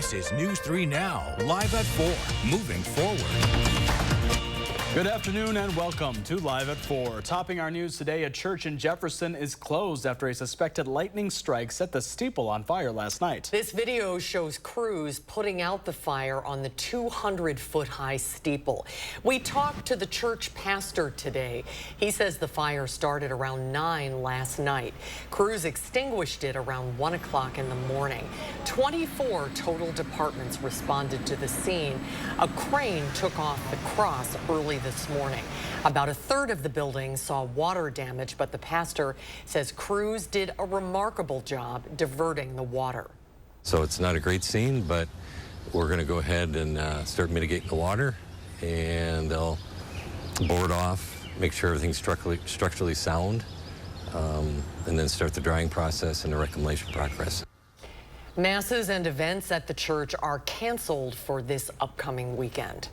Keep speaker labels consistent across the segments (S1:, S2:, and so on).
S1: This is News 3 Now, live at 4, moving forward.
S2: Good afternoon and welcome to Live at 4. Topping our news today, a church in Jefferson is closed after a suspected lightning strike set the steeple on fire last night.
S3: This video shows crews putting out the fire on the 200-foot-high steeple. We talked to the church pastor today. He says the fire started around 9 last night. Crews extinguished it around 1 o'clock in the morning. 24 total departments responded to the scene. A crane took off the cross early this morning. About a third of the building saw water damage, but the pastor says crews did a remarkable job diverting the water.
S4: So it's not a great scene, but we're going to go ahead and start mitigating the water, and they'll board off, make sure everything's structurally sound, and then start the drying process and the reclamation progress.
S3: Masses and events at the church are canceled for this upcoming weekend.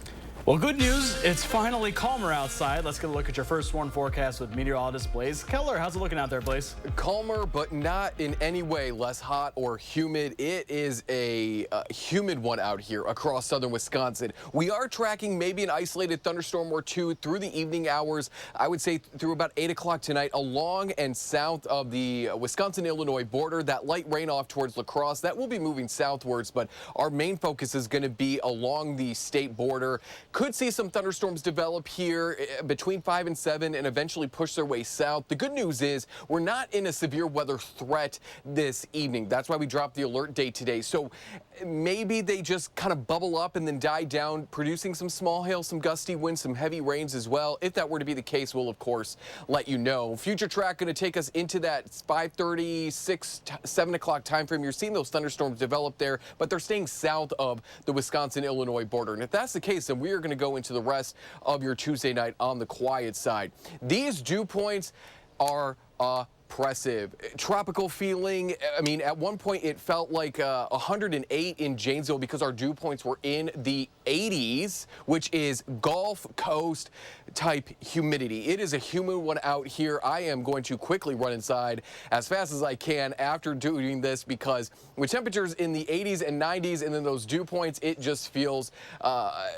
S2: Well, good news, it's finally calmer outside. Let's get a look at your first warn forecast with meteorologist Blaze Keller. How's it looking out there, Blaze?
S5: Calmer, but not in any way less hot or humid. It is a humid one out here across southern Wisconsin. We are tracking maybe an isolated thunderstorm or two through the evening hours. I would say through about 8 o'clock tonight along and south of the Wisconsin-Illinois border. That light rain off towards La Crosse, that will be moving southwards, but our main focus is going to be along the state border. Could see some thunderstorms develop here between 5 and 7 and eventually push their way south. The good news is we're not in a severe weather threat this evening. That's why we dropped the alert date today. So maybe they just kind of bubble up and then die down, producing some small hail, some gusty winds, some heavy rains as well. If that were to be the case, we'll of course let you know. Future track going to take us into that 5:30, 6, 7 o'clock time frame. You're seeing those thunderstorms develop there, but they're staying south of the Wisconsin-Illinois border. And if that's the case, then we are going to go into the rest of your Tuesday night on the quiet side. These dew points are oppressive. Tropical feeling. I mean, at one point it felt like 108 in Janesville because our dew points were in the 80s, which is Gulf Coast type humidity. It is a humid one out here. I am going to quickly run inside as fast as I can after doing this because with temperatures in the 80s and 90s and then those dew points, it just feels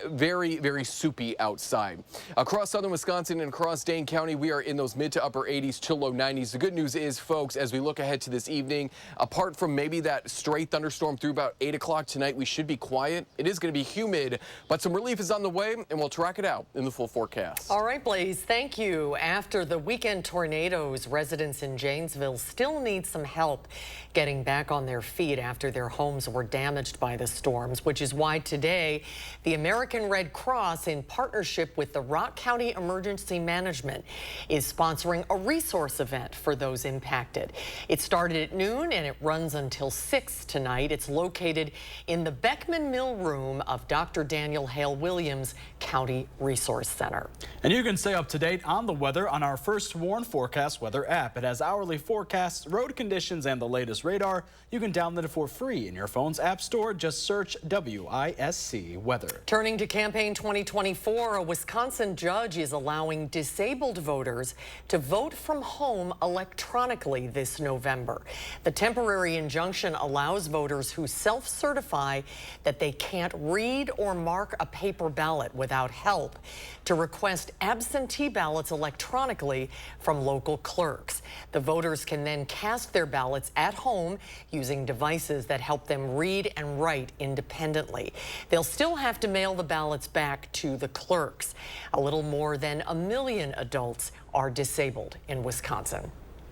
S5: very, very soupy outside. Across southern Wisconsin and across Dane County, we are in those mid to upper 80s to low 90s. The good news is, folks, as we look ahead to this evening, apart from maybe that stray thunderstorm through about 8 o'clock tonight, we should be quiet. It is going to be humid, but some relief is on the way, and we'll track it out in the full forecast.
S3: All right, Blaze, thank you. After the weekend tornadoes, residents in Janesville still need some help getting back on their feet after their homes were damaged by the storms, which is why today the American Red Cross, in partnership with the Rock County Emergency Management, is sponsoring a resource event for those impacted. It started at noon and it runs until 6 tonight. It's located in the Beckman Mill Room of Dr. Daniel Hale Williams County Resource Center.
S2: And you can stay up to date on the weather on our First Warn Forecast weather app. It has hourly forecasts, road conditions, and the latest radar. You can download it for free in your phone's app store. Just search WISC Weather.
S3: Turning to campaign 2024, a Wisconsin judge is allowing disabled voters to vote from home electronically this November. The temporary injunction allows voters who self-certify that they can't read or mark a paper ballot without help to request absentee ballots electronically from local clerks. The voters can then cast their ballots at home using devices that help them read and write independently. They'll still have to mail the ballots back to the clerks. A little more than 1 million adults are disabled in Wisconsin.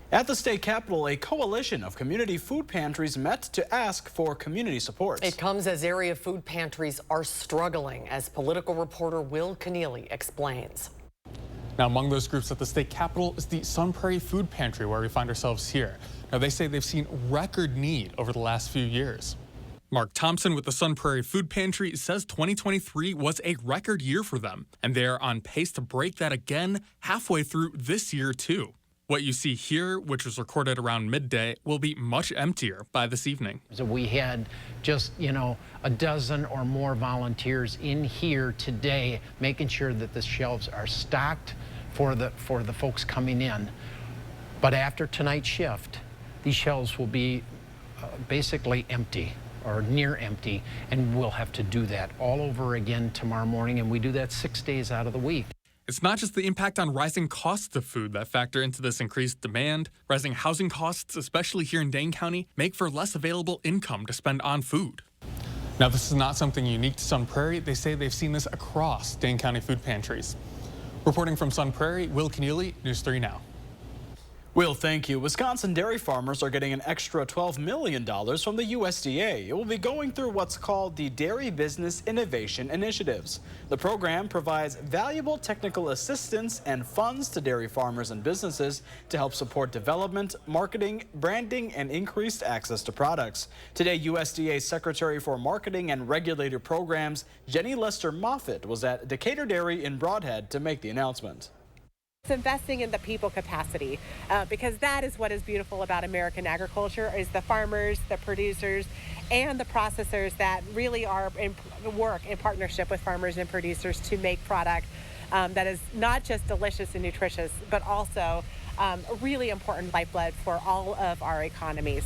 S2: At the state capitol, a coalition of community food pantries met to ask for community support.
S3: It comes as area food pantries are struggling, as political reporter Will Keneally explains.
S6: Now, among those groups at the state capitol is the Sun Prairie Food Pantry, where we find ourselves here. Now, they say they've seen record need over the last few years. Mark Thompson with the Sun Prairie Food Pantry says 2023 was a record year for them, and they are on pace to break that again halfway through this year, too. What you see here, which was recorded around midday, will be much emptier by this evening.
S7: So we had just, a dozen or more volunteers in here today, making sure that the shelves are stocked for the folks coming in. But after tonight's shift, these shelves will be basically empty or near empty, and we'll have to do that all over again tomorrow morning, and we do that 6 days out of the week.
S6: It's not just the impact on rising costs of food that factor into this increased demand. Rising housing costs, especially here in Dane County, make for less available income to spend on food. Now, this is not something unique to Sun Prairie. They say they've seen this across Dane County food pantries. Reporting from Sun Prairie, Will Keneally, News 3 Now.
S2: Will, thank you. Wisconsin dairy farmers are getting an extra $12 million from the USDA. It will be going through what's called the Dairy Business Innovation Initiatives. The program provides valuable technical assistance and funds to dairy farmers and businesses to help support development, marketing, branding, and increased access to products. Today, USDA Secretary for Marketing and Regulated Programs, Jenny Lester Moffitt, was at Decatur Dairy in Broadhead to make the announcement.
S8: It's investing in the people capacity because that is what is beautiful about American agriculture is the farmers, the producers, and the processors that really are work in partnership with farmers and producers to make product that is not just delicious and nutritious, but also a really important lifeblood for all of our economies.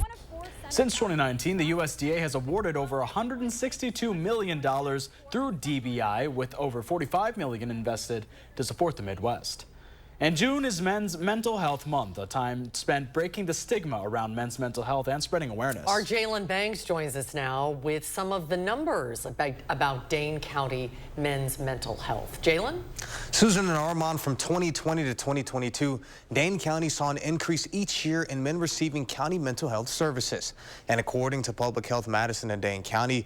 S2: Since 2019, the USDA has awarded over $162 million through DBI, with over $45 million invested to support the Midwest. And June is Men's Mental Health Month, a time spent breaking the stigma around men's mental health and spreading awareness.
S3: Our Jalen Banks joins us now with some of the numbers about Dane County men's mental health. Jalen?
S9: Susan and Armand, from 2020 to 2022, Dane County saw an increase each year in men receiving county mental health services. And according to Public Health Madison and Dane County,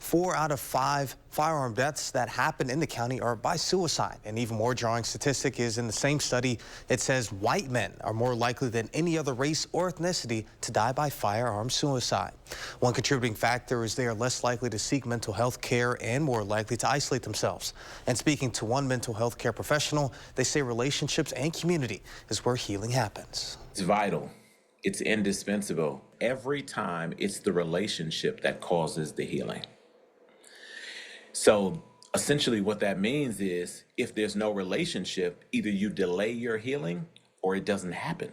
S9: 4 out of 5 firearm deaths that happen in the county are by suicide. An even more jarring statistic is in the same study, it says white men are more likely than any other race or ethnicity to die by firearm suicide. One contributing factor is they are less likely to seek mental health care and more likely to isolate themselves. And speaking to one mental health care professional, they say relationships and community is where healing happens.
S10: It's vital. It's indispensable. Every time it's the relationship that causes the healing. So essentially what that means is if there's no relationship, either you delay your healing or it doesn't happen.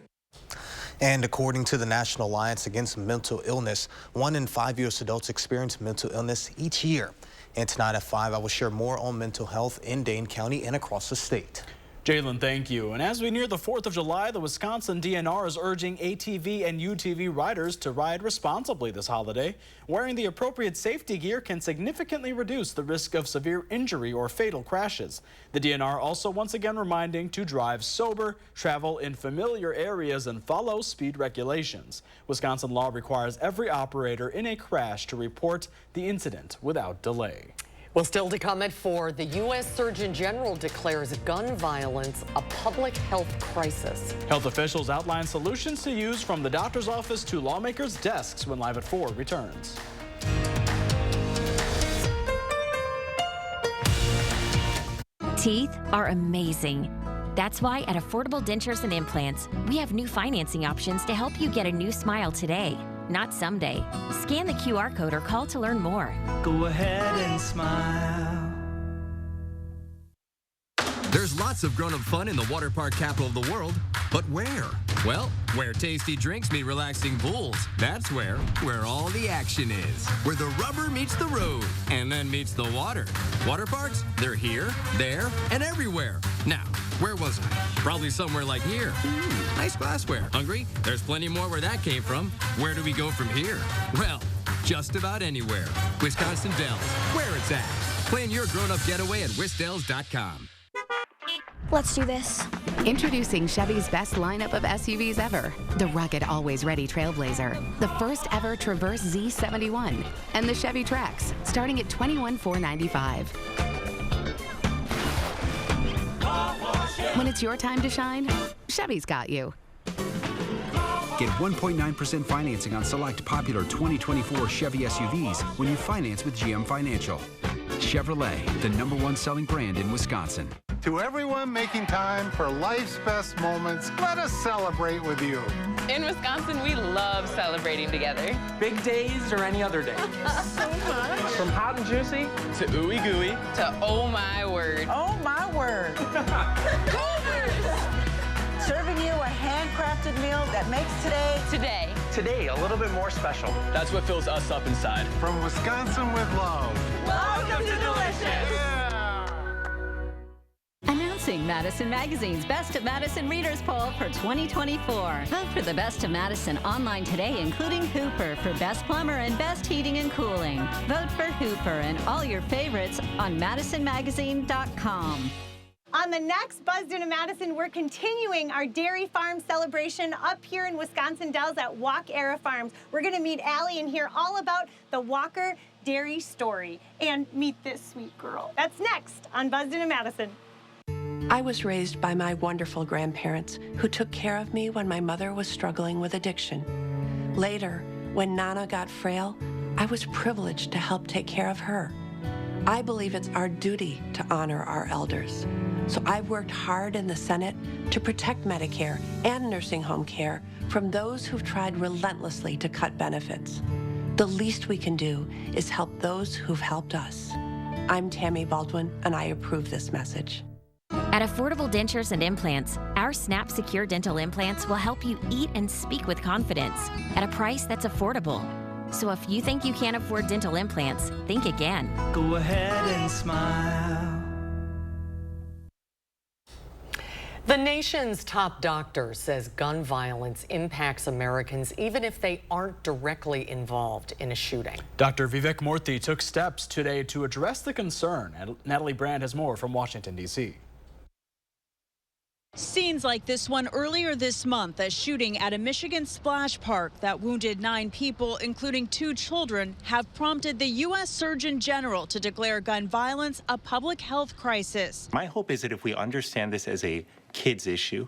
S9: And according to the National Alliance Against Mental Illness, 1 in 5 U.S. adults experience mental illness each year. And tonight at 5, I will share more on mental health in Dane County and across the state.
S2: Jalen, thank you. And as we near the 4th of July, the Wisconsin DNR is urging ATV and UTV riders to ride responsibly this holiday. Wearing the appropriate safety gear can significantly reduce the risk of severe injury or fatal crashes. The DNR also once again reminding to drive sober, travel in familiar areas, and follow speed regulations. Wisconsin law requires every operator in a crash to report the incident without delay.
S3: Well, still to come at 4, the U.S. Surgeon General declares gun violence a public health crisis.
S2: Health officials outline solutions to use from the doctor's office to lawmakers' desks when Live at 4 returns.
S11: Teeth are amazing. That's why at Affordable Dentures and Implants, we have new financing options to help you get a new smile today, not someday. Scan the QR code or call to learn more.
S12: Go ahead and smile.
S1: There's lots of grown-up fun in the water park capital of the world, but where? Well, where tasty drinks meet relaxing pools. That's where all the action is. Where the rubber meets the road and then meets the water. Water parks, they're here, there, and everywhere. Now, where was I? Probably somewhere like here. Nice glassware. Hungry? There's plenty more where that came from. Where do we go from here? Well, just about anywhere. Wisconsin Dells, where it's at. Plan your grown-up getaway at wisdells.com.
S13: Let's do this.
S14: Introducing Chevy's best lineup of SUVs ever. The rugged, always-ready Trailblazer, the first ever Traverse Z71, and the Chevy Trax, starting at $21,495. When it's your time to shine, Chevy's got you.
S15: Get 1.9% financing on select popular 2024 Chevy SUVs when you finance with GM Financial. Chevrolet, the #1 selling brand in Wisconsin.
S16: To everyone making time for life's best moments, let us celebrate with you.
S17: In Wisconsin, we love celebrating together.
S18: Big days or any other day.
S17: So much.
S18: From hot and juicy to ooey gooey
S17: to oh my word.
S19: Oh my word. Serving you a handcrafted meal that makes today
S18: today a little bit more special.
S19: That's what fills us up inside.
S16: From Wisconsin with love.
S20: Welcome to Delicious.
S21: Announcing Madison Magazine's Best of Madison Readers Poll for 2024. Vote for the Best of Madison online today, including Hooper for Best Plumber and Best Heating and Cooling. Vote for Hooper and all your favorites on MadisonMagazine.com.
S22: On the next Buzzed into Madison, we're continuing our dairy farm celebration up here in Wisconsin Dells at Walk Era Farms. We're going to meet Allie and hear all about the Walker Dairy story and meet this sweet girl. That's next on Buzzed into Madison.
S23: I was raised by my wonderful grandparents who took care of me when my mother was struggling with addiction. Later, when Nana got frail, I was privileged to help take care of her. I believe it's our duty to honor our elders. So I've worked hard in the Senate to protect Medicare and nursing home care from those who've tried relentlessly to cut benefits. The least we can do is help those who've helped us. I'm Tammy Baldwin, and I approve this message.
S11: At Affordable Dentures and Implants, our Snap Secure dental implants will help you eat and speak with confidence at a price that's affordable. So if you think you can't afford dental implants, think again.
S12: Go ahead and smile.
S3: The nation's top doctor says gun violence impacts Americans even if they aren't directly involved in a shooting.
S2: Dr. Vivek Murthy took steps today to address the concern. And Natalie Brand has more from Washington, D.C.
S24: Scenes like this one earlier this month, a shooting at a Michigan splash park that wounded 9 people, including 2 children, have prompted the U.S. Surgeon General to declare gun violence a public health crisis.
S25: My hope is that if we understand this as a kids issue,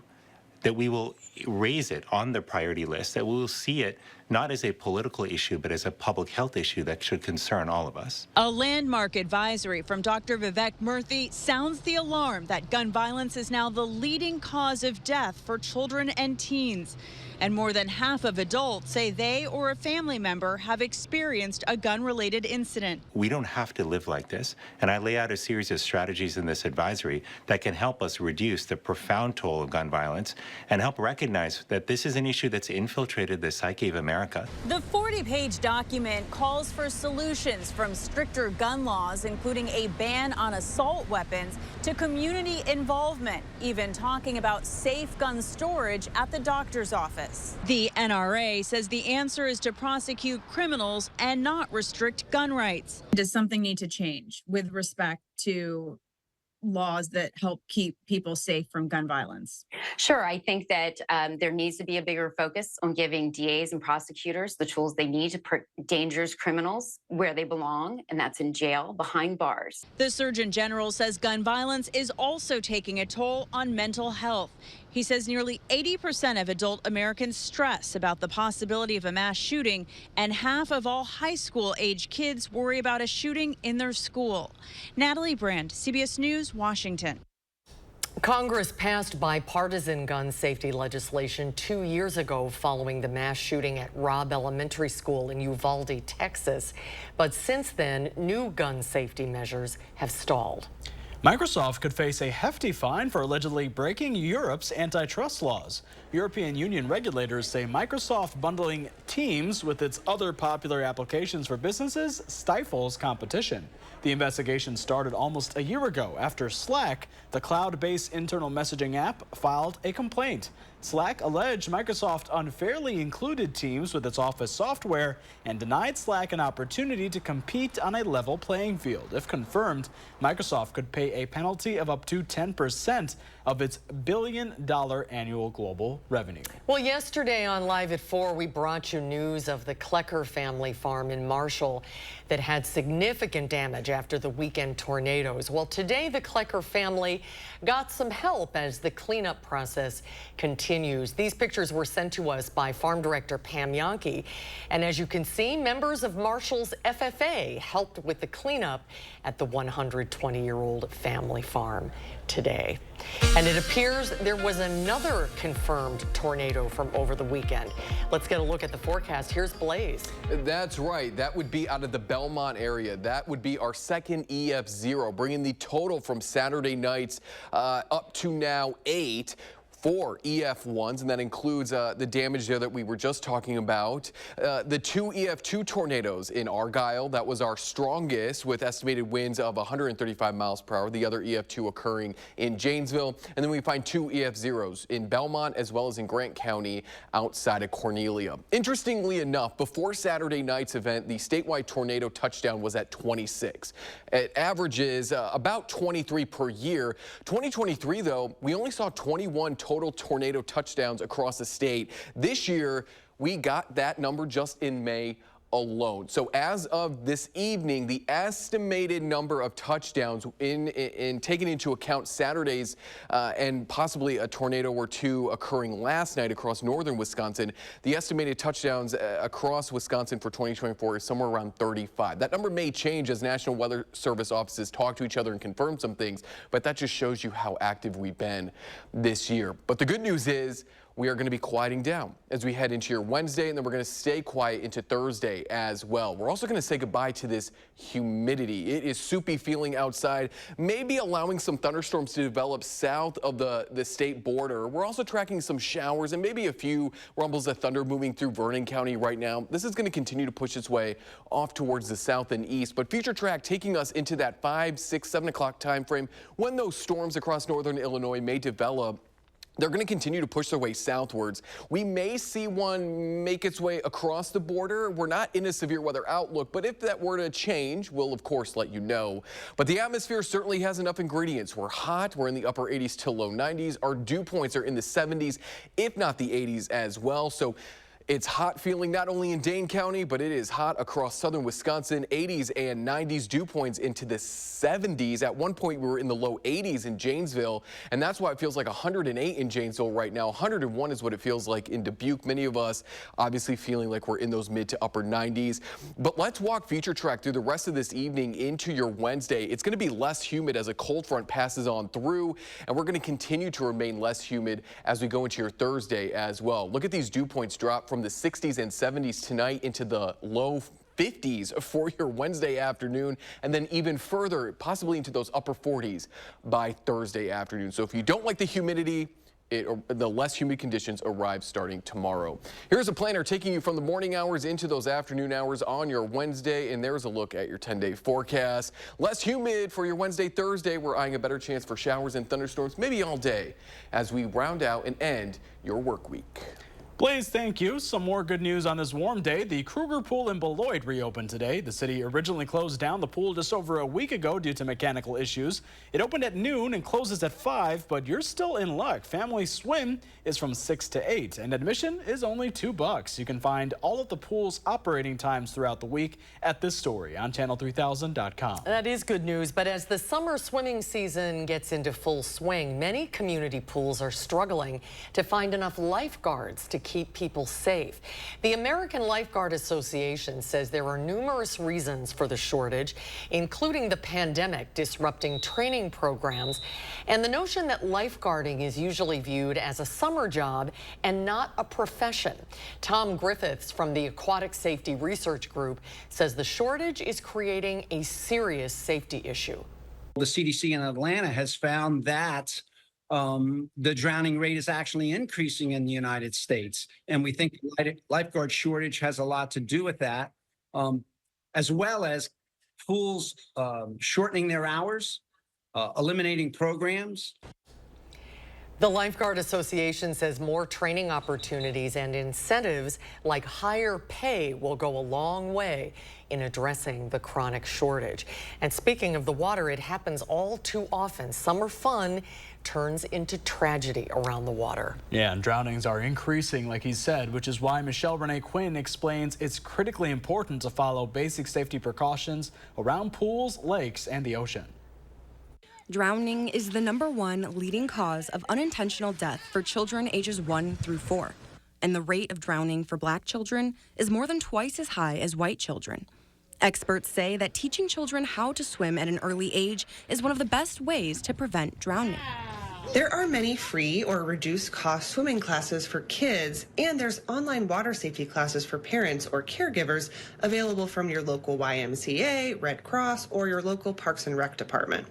S25: that we will raise it on the priority list, that we will see it not as a political issue, but as a public health issue that should concern all of us.
S24: A landmark advisory from Dr. Vivek Murthy sounds the alarm that gun violence is now the leading cause of death for children and teens. And more than half of adults say they or a family member have experienced a gun-related incident.
S25: We don't have to live like this, and I lay out a series of strategies in this advisory that can help us reduce the profound toll of gun violence and help recognize that this is an issue that's infiltrated the psyche of America.
S24: The 40-page document calls for solutions from stricter gun laws, including a ban on assault weapons, to community involvement, even talking about safe gun storage at the doctor's office. The NRA says the answer is to prosecute criminals and not restrict gun rights.
S26: Does something need to change with respect to laws that help keep people safe from gun violence?
S27: Sure. I think that there needs to be a bigger focus on giving DAs and prosecutors the tools they need to put dangerous criminals where they belong, and that's in jail, behind bars.
S24: The Surgeon General says gun violence is also taking a toll on mental health. He says nearly 80% of adult Americans stress about the possibility of a mass shooting, and half of all high school-age kids worry about a shooting in their school. Natalie Brand, CBS News, Washington.
S3: Congress passed bipartisan gun safety legislation 2 years ago following the mass shooting at Robb Elementary School in Uvalde, Texas. But since then, new gun safety measures have stalled.
S2: Microsoft could face a hefty fine for allegedly breaking Europe's antitrust laws. European Union regulators say Microsoft bundling Teams with its other popular applications for businesses stifles competition. The investigation started almost a year ago after Slack, the cloud-based internal messaging app, filed a complaint. Slack alleged Microsoft unfairly included Teams with its Office software and denied Slack an opportunity to compete on a level playing field. If confirmed, Microsoft could pay a penalty of up to 10% of its billion-dollar annual global revenue.
S3: Well, yesterday on Live at 4, we brought you news of the Klecker family farm in Marshall that had significant damage after the weekend tornadoes. Well, today the Klecker family got some help as the cleanup process continues. These pictures were sent to us by Farm Director Pam Yankee. And as you can see, members of Marshall's FFA helped with the cleanup at the 120-year-old family farm today. And it appears there was another confirmed tornado from over the weekend. Let's get a look at the forecast. Here's Blaze.
S5: That's right. That would be out of the Belmont area. That would be our second EF0, bringing the total from Saturday night's up to now 8. 4 EF1s, and that includes the damage there that we were just talking about. The 2 EF2 tornadoes in Argyle, that was our strongest, with estimated winds of 135 miles per hour. The other EF2 occurring in Janesville. And then we find 2 EF0s in Belmont as well as in Grant County outside of Cornelia. Interestingly enough, before Saturday night's event, the statewide tornado touchdown was at 26. It averages about 23 per year. 2023, though, we only saw 21 total tornado touchdowns across the state. This year, we got that number just in May alone. So as of this evening, the estimated number of touchdowns in taking into account Saturdays and possibly a tornado or two occurring last night across northern Wisconsin, the estimated touchdowns across Wisconsin for 2024 is somewhere around 35. That number may change as National Weather Service offices talk to each other and confirm some things, but that just shows you how active we've been this year. But the good news is we are going to be quieting down as we head into your Wednesday, and then we're going to stay quiet into Thursday as well. We're also going to say goodbye to this humidity. It is soupy feeling outside, maybe allowing some thunderstorms to develop south of the state border. We're also tracking some showers and maybe a few rumbles of thunder moving through Vernon County right now. This is going to continue to push its way off towards the south and east, but future track taking us into that 5, 6, 7 o'clock time frame when those storms across northern Illinois may develop. They're going to continue to push their way southwards. We may see one make its way across the border. We're not in a severe weather outlook, but if that were to change, we'll of course let you know. But the atmosphere certainly has enough ingredients. We're hot. We're in the upper 80s to low 90s. Our dew points are in the 70s, if not the 80s as well. So it's hot feeling not only in Dane County, but it is hot across southern Wisconsin. 80s and 90s dew points into the 70s. At one point, we were in the low 80s in Janesville, and that's why it feels like 108 in Janesville right now. 101 is what it feels like in Dubuque. Many of us obviously feeling like we're in those mid to upper 90s. But let's walk feature track through the rest of this evening into your Wednesday. It's going to be less humid as a cold front passes on through, and we're going to continue to remain less humid as we go into your Thursday as well. Look at these dew points drop from the 60s and 70s tonight into the low 50s for your Wednesday afternoon, and then even further, possibly into those upper 40s by Thursday afternoon. So if you don't like the humidity, the less humid conditions arrive starting tomorrow. Here's a planner taking you from the morning hours into those afternoon hours on your Wednesday, and there's a look at your 10-day forecast. Less humid for your Wednesday, Thursday. We're eyeing a better chance for showers and thunderstorms, maybe all day, as we round out and end your work week.
S2: Blaze, thank you. Some more good news on this warm day. The Kruger Pool in Beloit reopened today. The city originally closed down the pool just over a week ago due to mechanical issues. It opened at noon and closes at 5, but you're still in luck. Family swim is from 6 to 8, and admission is only $2. You can find all of the pool's operating times throughout the week at this story on channel3000.com.
S3: That is good news, but as the summer swimming season gets into full swing, many community pools are struggling to find enough lifeguards to keep people safe. The American Lifeguard Association says there are numerous reasons for the shortage, including the pandemic disrupting training programs and the notion that lifeguarding is usually viewed as a summer job and not a profession. Tom Griffiths from the Aquatic Safety Research Group says the shortage is creating a serious safety issue.
S4: The CDC in Atlanta has found that the drowning rate is actually increasing in the United States. And we think the lifeguard shortage has a lot to do with that, as well as pools shortening their hours, eliminating programs.
S3: The Lifeguard Association says more training opportunities and incentives like higher pay will go a long way in addressing the chronic shortage. And speaking of the water, it happens all too often. Summer fun turns into tragedy around the water.
S2: Yeah, and drownings are increasing, like he said, which is why Michelle Renee Quinn explains it's critically important to follow basic safety precautions around pools, lakes, and the ocean.
S6: Drowning is the #1 leading cause of unintentional death for children ages 1 through 4. And the rate of drowning for Black children is more than twice as high as white children. Experts say that teaching children how to swim at an early age is one of the best ways to prevent drowning.
S7: There are many free or reduced cost swimming classes for kids, and there's online water safety classes for parents or caregivers available from your local YMCA, Red Cross, or your local Parks and Rec department.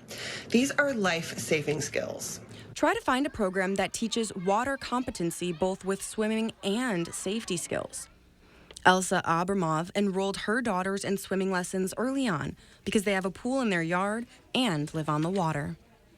S7: These are life-saving skills.
S6: Try to find a program that teaches water competency both with swimming and safety skills. Elsa Abramov enrolled her daughters in swimming lessons early on because they have a pool in their yard and live on the water.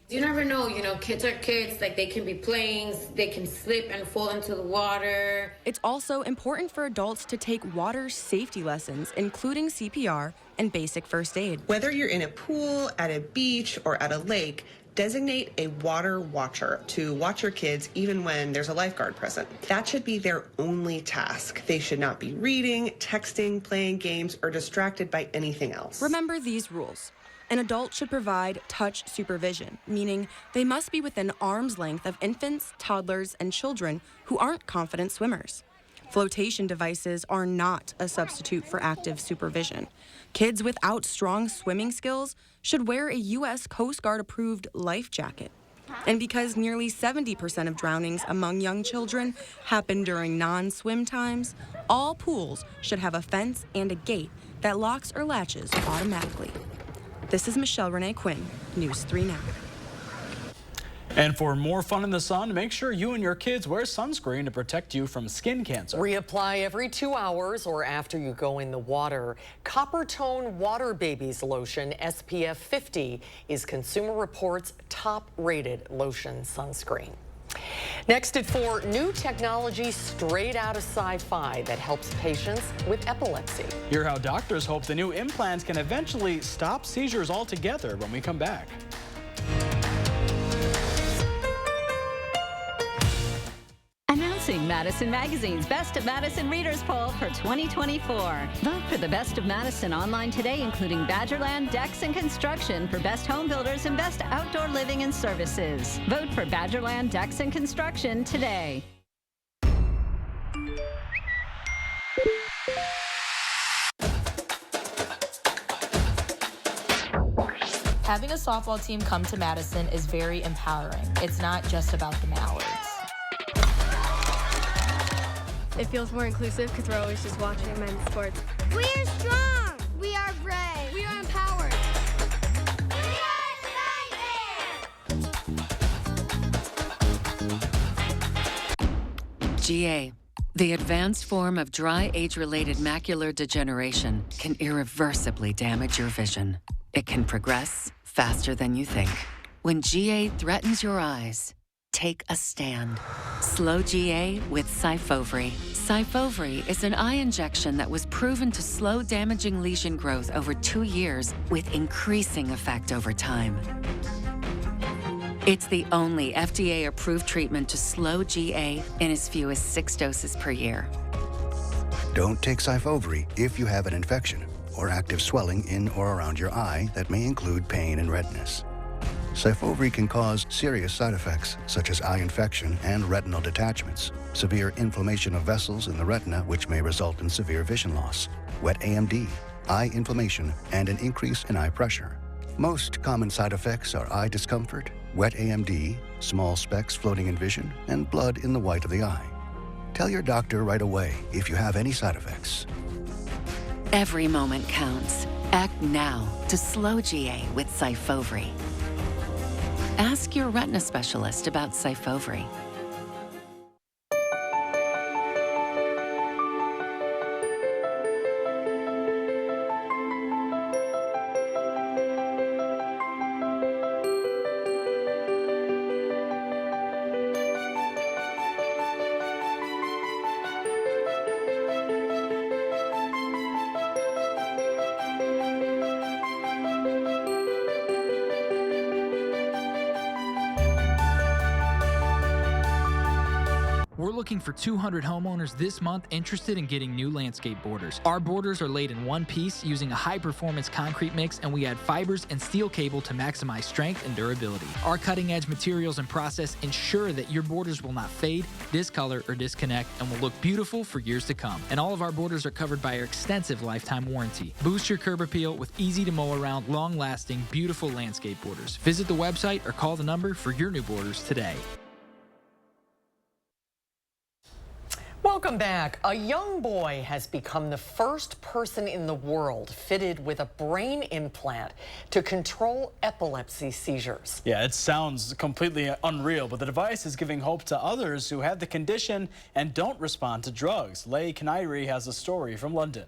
S1: You never know, kids are kids, like they can be playing, they can slip and fall into the water.
S6: It's also important for adults to take water safety lessons, including CPR and basic first aid.
S7: Whether you're in a pool, at a beach, or at a lake, designate a water watcher to watch your kids even when there's a lifeguard present. That should be their only task. They should not be reading, texting, playing games, or distracted by anything else.
S6: Remember these rules. An adult should provide touch supervision, meaning they must be within arm's length of infants, toddlers, and children who aren't confident swimmers. Flotation devices are not a substitute for active supervision. Kids without strong swimming skills should wear a U.S. Coast Guard approved life jacket. And because nearly 70% of drownings among young children happen during non-swim times, all pools should have a fence and a gate that locks or latches automatically. This is Michelle Renee Quinn, News 3 Now.
S2: And for more fun in the sun, make sure you and your kids wear sunscreen to protect you from skin cancer.
S3: Reapply every 2 hours or after you go in the water. Copper Tone Water Babies Lotion SPF 50 is Consumer Reports' top-rated lotion sunscreen. Next at 4, new technology straight out of sci-fi that helps patients with epilepsy.
S2: Hear how doctors hope the new implants can eventually stop seizures altogether when we come back.
S21: Announcing Madison Magazine's Best of Madison Readers Poll for 2024. Vote for the Best of Madison online today, including Badgerland, Decks and Construction for Best Home Builders and Best Outdoor Living and Services. Vote for Badgerland, Decks and Construction today.
S8: Having a softball team come to Madison is very empowering. It's not just about the Mallards.
S9: It feels more inclusive because we're always just watching men's sports.
S10: We are strong. We are brave. We are empowered. We
S13: are excited. GA, the advanced form of dry age-related macular degeneration, can irreversibly damage your vision. It can progress faster than you think. When GA threatens your eyes, take a stand. Slow GA with Syfovre. Syfovre is an eye injection that was proven to slow damaging lesion growth over 2 years with increasing effect over time. It's the only FDA-approved treatment to slow GA in as few as 6 doses per year.
S14: Don't take Syfovre if you have an infection or active swelling in or around your eye that may include pain and redness. Syfovre can cause serious side effects such as eye infection and retinal detachments, severe inflammation of vessels in the retina which may result in severe vision loss, wet AMD, eye inflammation, and an increase in eye pressure. Most common side effects are eye discomfort, wet AMD, small specks floating in vision, and blood in the white of the eye. Tell your doctor right away if you have any side effects.
S13: Every moment counts. Act now to slow GA with Syfovre. Ask your retina specialist about Syfovre.
S20: We're looking for 200 homeowners this month interested in getting new landscape borders. Our borders are laid in one piece using a high-performance concrete mix, and we add fibers and steel cable to maximize strength and durability. Our cutting-edge materials and process ensure that your borders will not fade, discolor, or disconnect, and will look beautiful for years to come. And all of our borders are covered by our extensive lifetime warranty. Boost your curb appeal with easy-to-mow-around, long-lasting, beautiful landscape borders. Visit the website or call the number for your new borders today.
S3: Well, Welcome back. A young boy has become the first person in the world fitted with a brain implant to control epilepsy seizures.
S2: Yeah, it sounds completely unreal, but the device is giving hope to others who have the condition and don't respond to drugs. Leigh Kanairi has a story from London.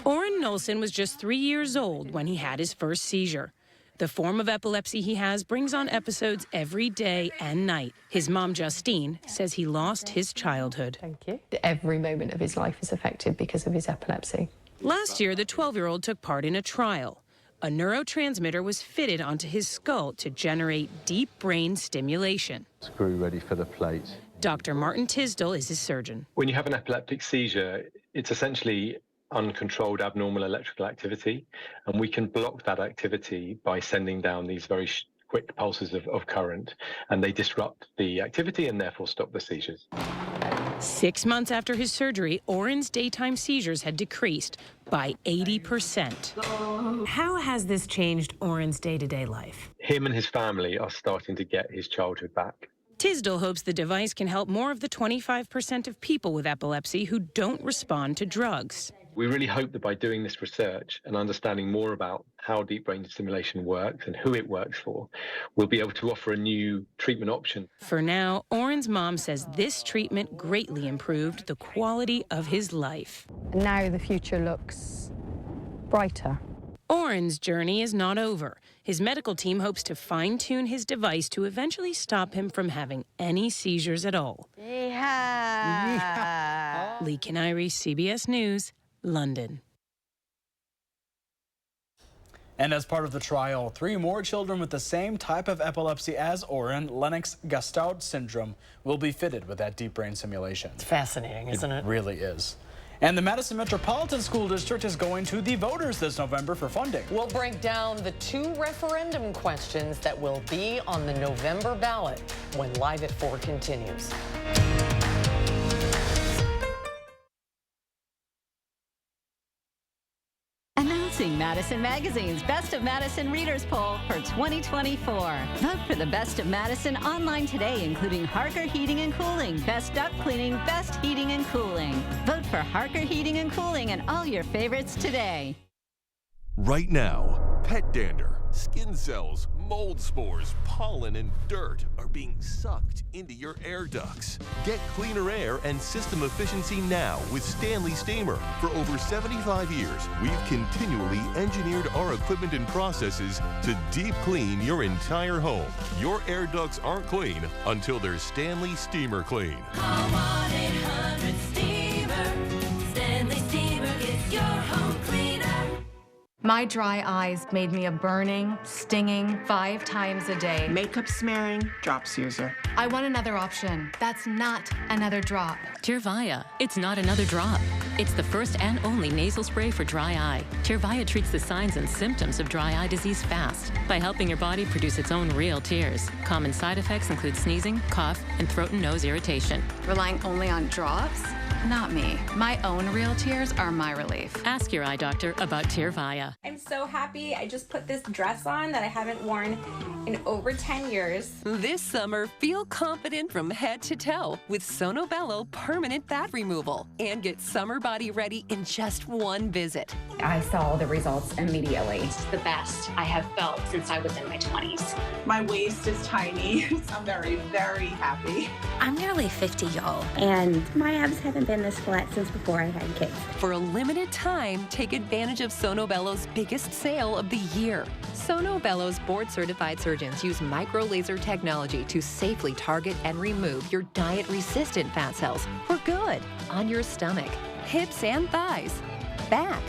S15: Oren Nolson was just 3 years old when he had his first seizure. The form of epilepsy he has brings on episodes every day and night. His mom, Justine, says he lost his childhood.
S16: Thank you. Every moment of his life is affected because of his epilepsy.
S15: Last year, the 12-year-old took part in a trial. A neurotransmitter was fitted onto his skull to generate deep brain stimulation.
S17: Screw ready for the plate.
S15: Dr. Martin Tisdall is his surgeon.
S18: When you have an epileptic seizure, it's essentially uncontrolled abnormal electrical activity, and we can block that activity by sending down these very quick pulses of current, and they disrupt the activity and therefore stop the seizures.
S15: 6 months after his surgery, Oren's daytime seizures had decreased by 80%. How has this changed Oren's day-to-day life?
S18: Him and his family are starting to get his childhood back.
S15: Tisdall hopes the device can help more of the 25% of people with epilepsy who don't respond to drugs.
S18: We really hope that by doing this research and understanding more about how deep brain stimulation works and who it works for, we'll be able to offer a new treatment option.
S15: For now, Oren's mom says this treatment greatly improved the quality of his life.
S16: Now the future looks brighter.
S15: Oren's journey is not over. His medical team hopes to fine-tune his device to eventually stop him from having any seizures at all.
S16: Yeah.
S15: Leigh Kanairi, CBS News, London.
S2: And as part of the trial, 3 more children with the same type of epilepsy as Oren, Lennox-Gastaut syndrome, will be fitted with that deep brain simulation.
S3: It's fascinating, isn't it?
S2: It really is. And the Madison Metropolitan School District is going to the voters this November for funding.
S3: We'll break down the 2 referendum questions that will be on the November ballot when Live at 4 continues.
S21: Announcing Madison Magazine's Best of Madison Readers Poll for 2024. Vote for the Best of Madison online today, including Harker Heating and Cooling, Best Duct Cleaning, Best Heating and Cooling. Vote for Harker Heating and Cooling and all your favorites today.
S19: Right now, pet dander, skin cells, mold spores, pollen, and dirt are being sucked into your air ducts. Get cleaner air and system efficiency now with Stanley Steamer. For over 75 years, we've continually engineered our equipment and processes to deep clean your entire home. Your air ducts aren't clean until they're Stanley Steamer clean.
S22: Call 1-800-STEAMER. Stanley Steamer gets your home cleaner.
S23: My dry eyes made me a burning, stinging 5 times a day.
S28: Makeup smearing, drops user.
S23: I want another option. That's not another drop.
S29: Tyrvaya. It's not another drop. It's the first and only nasal spray for dry eye. Tyrvaya treats the signs and symptoms of dry eye disease fast by helping your body produce its own real tears. Common side effects include sneezing, cough, and throat and nose irritation.
S23: Relying only on drops? Not me. My own real tears are my relief.
S29: Ask your eye doctor about Tyrvaya.
S30: I'm so happy I just put this dress on that I haven't worn in over 10 years.
S31: This summer, feel confident from head to toe with Sonobello Permanent Fat Removal and get summer body ready in just 1 visit.
S32: I saw the results immediately. It's the best I have felt since I was in my 20s.
S33: My waist is tiny, so I'm very, very happy.
S34: I'm nearly 50, y'all, and my abs haven't been this flat since before I had kids.
S31: For a limited time, take advantage of Sonobello's biggest sale of the year.
S35: Sonobello's board-certified surgeons use micro-laser technology to safely target and remove your diet-resistant fat cells for good on your stomach, hips and thighs, back,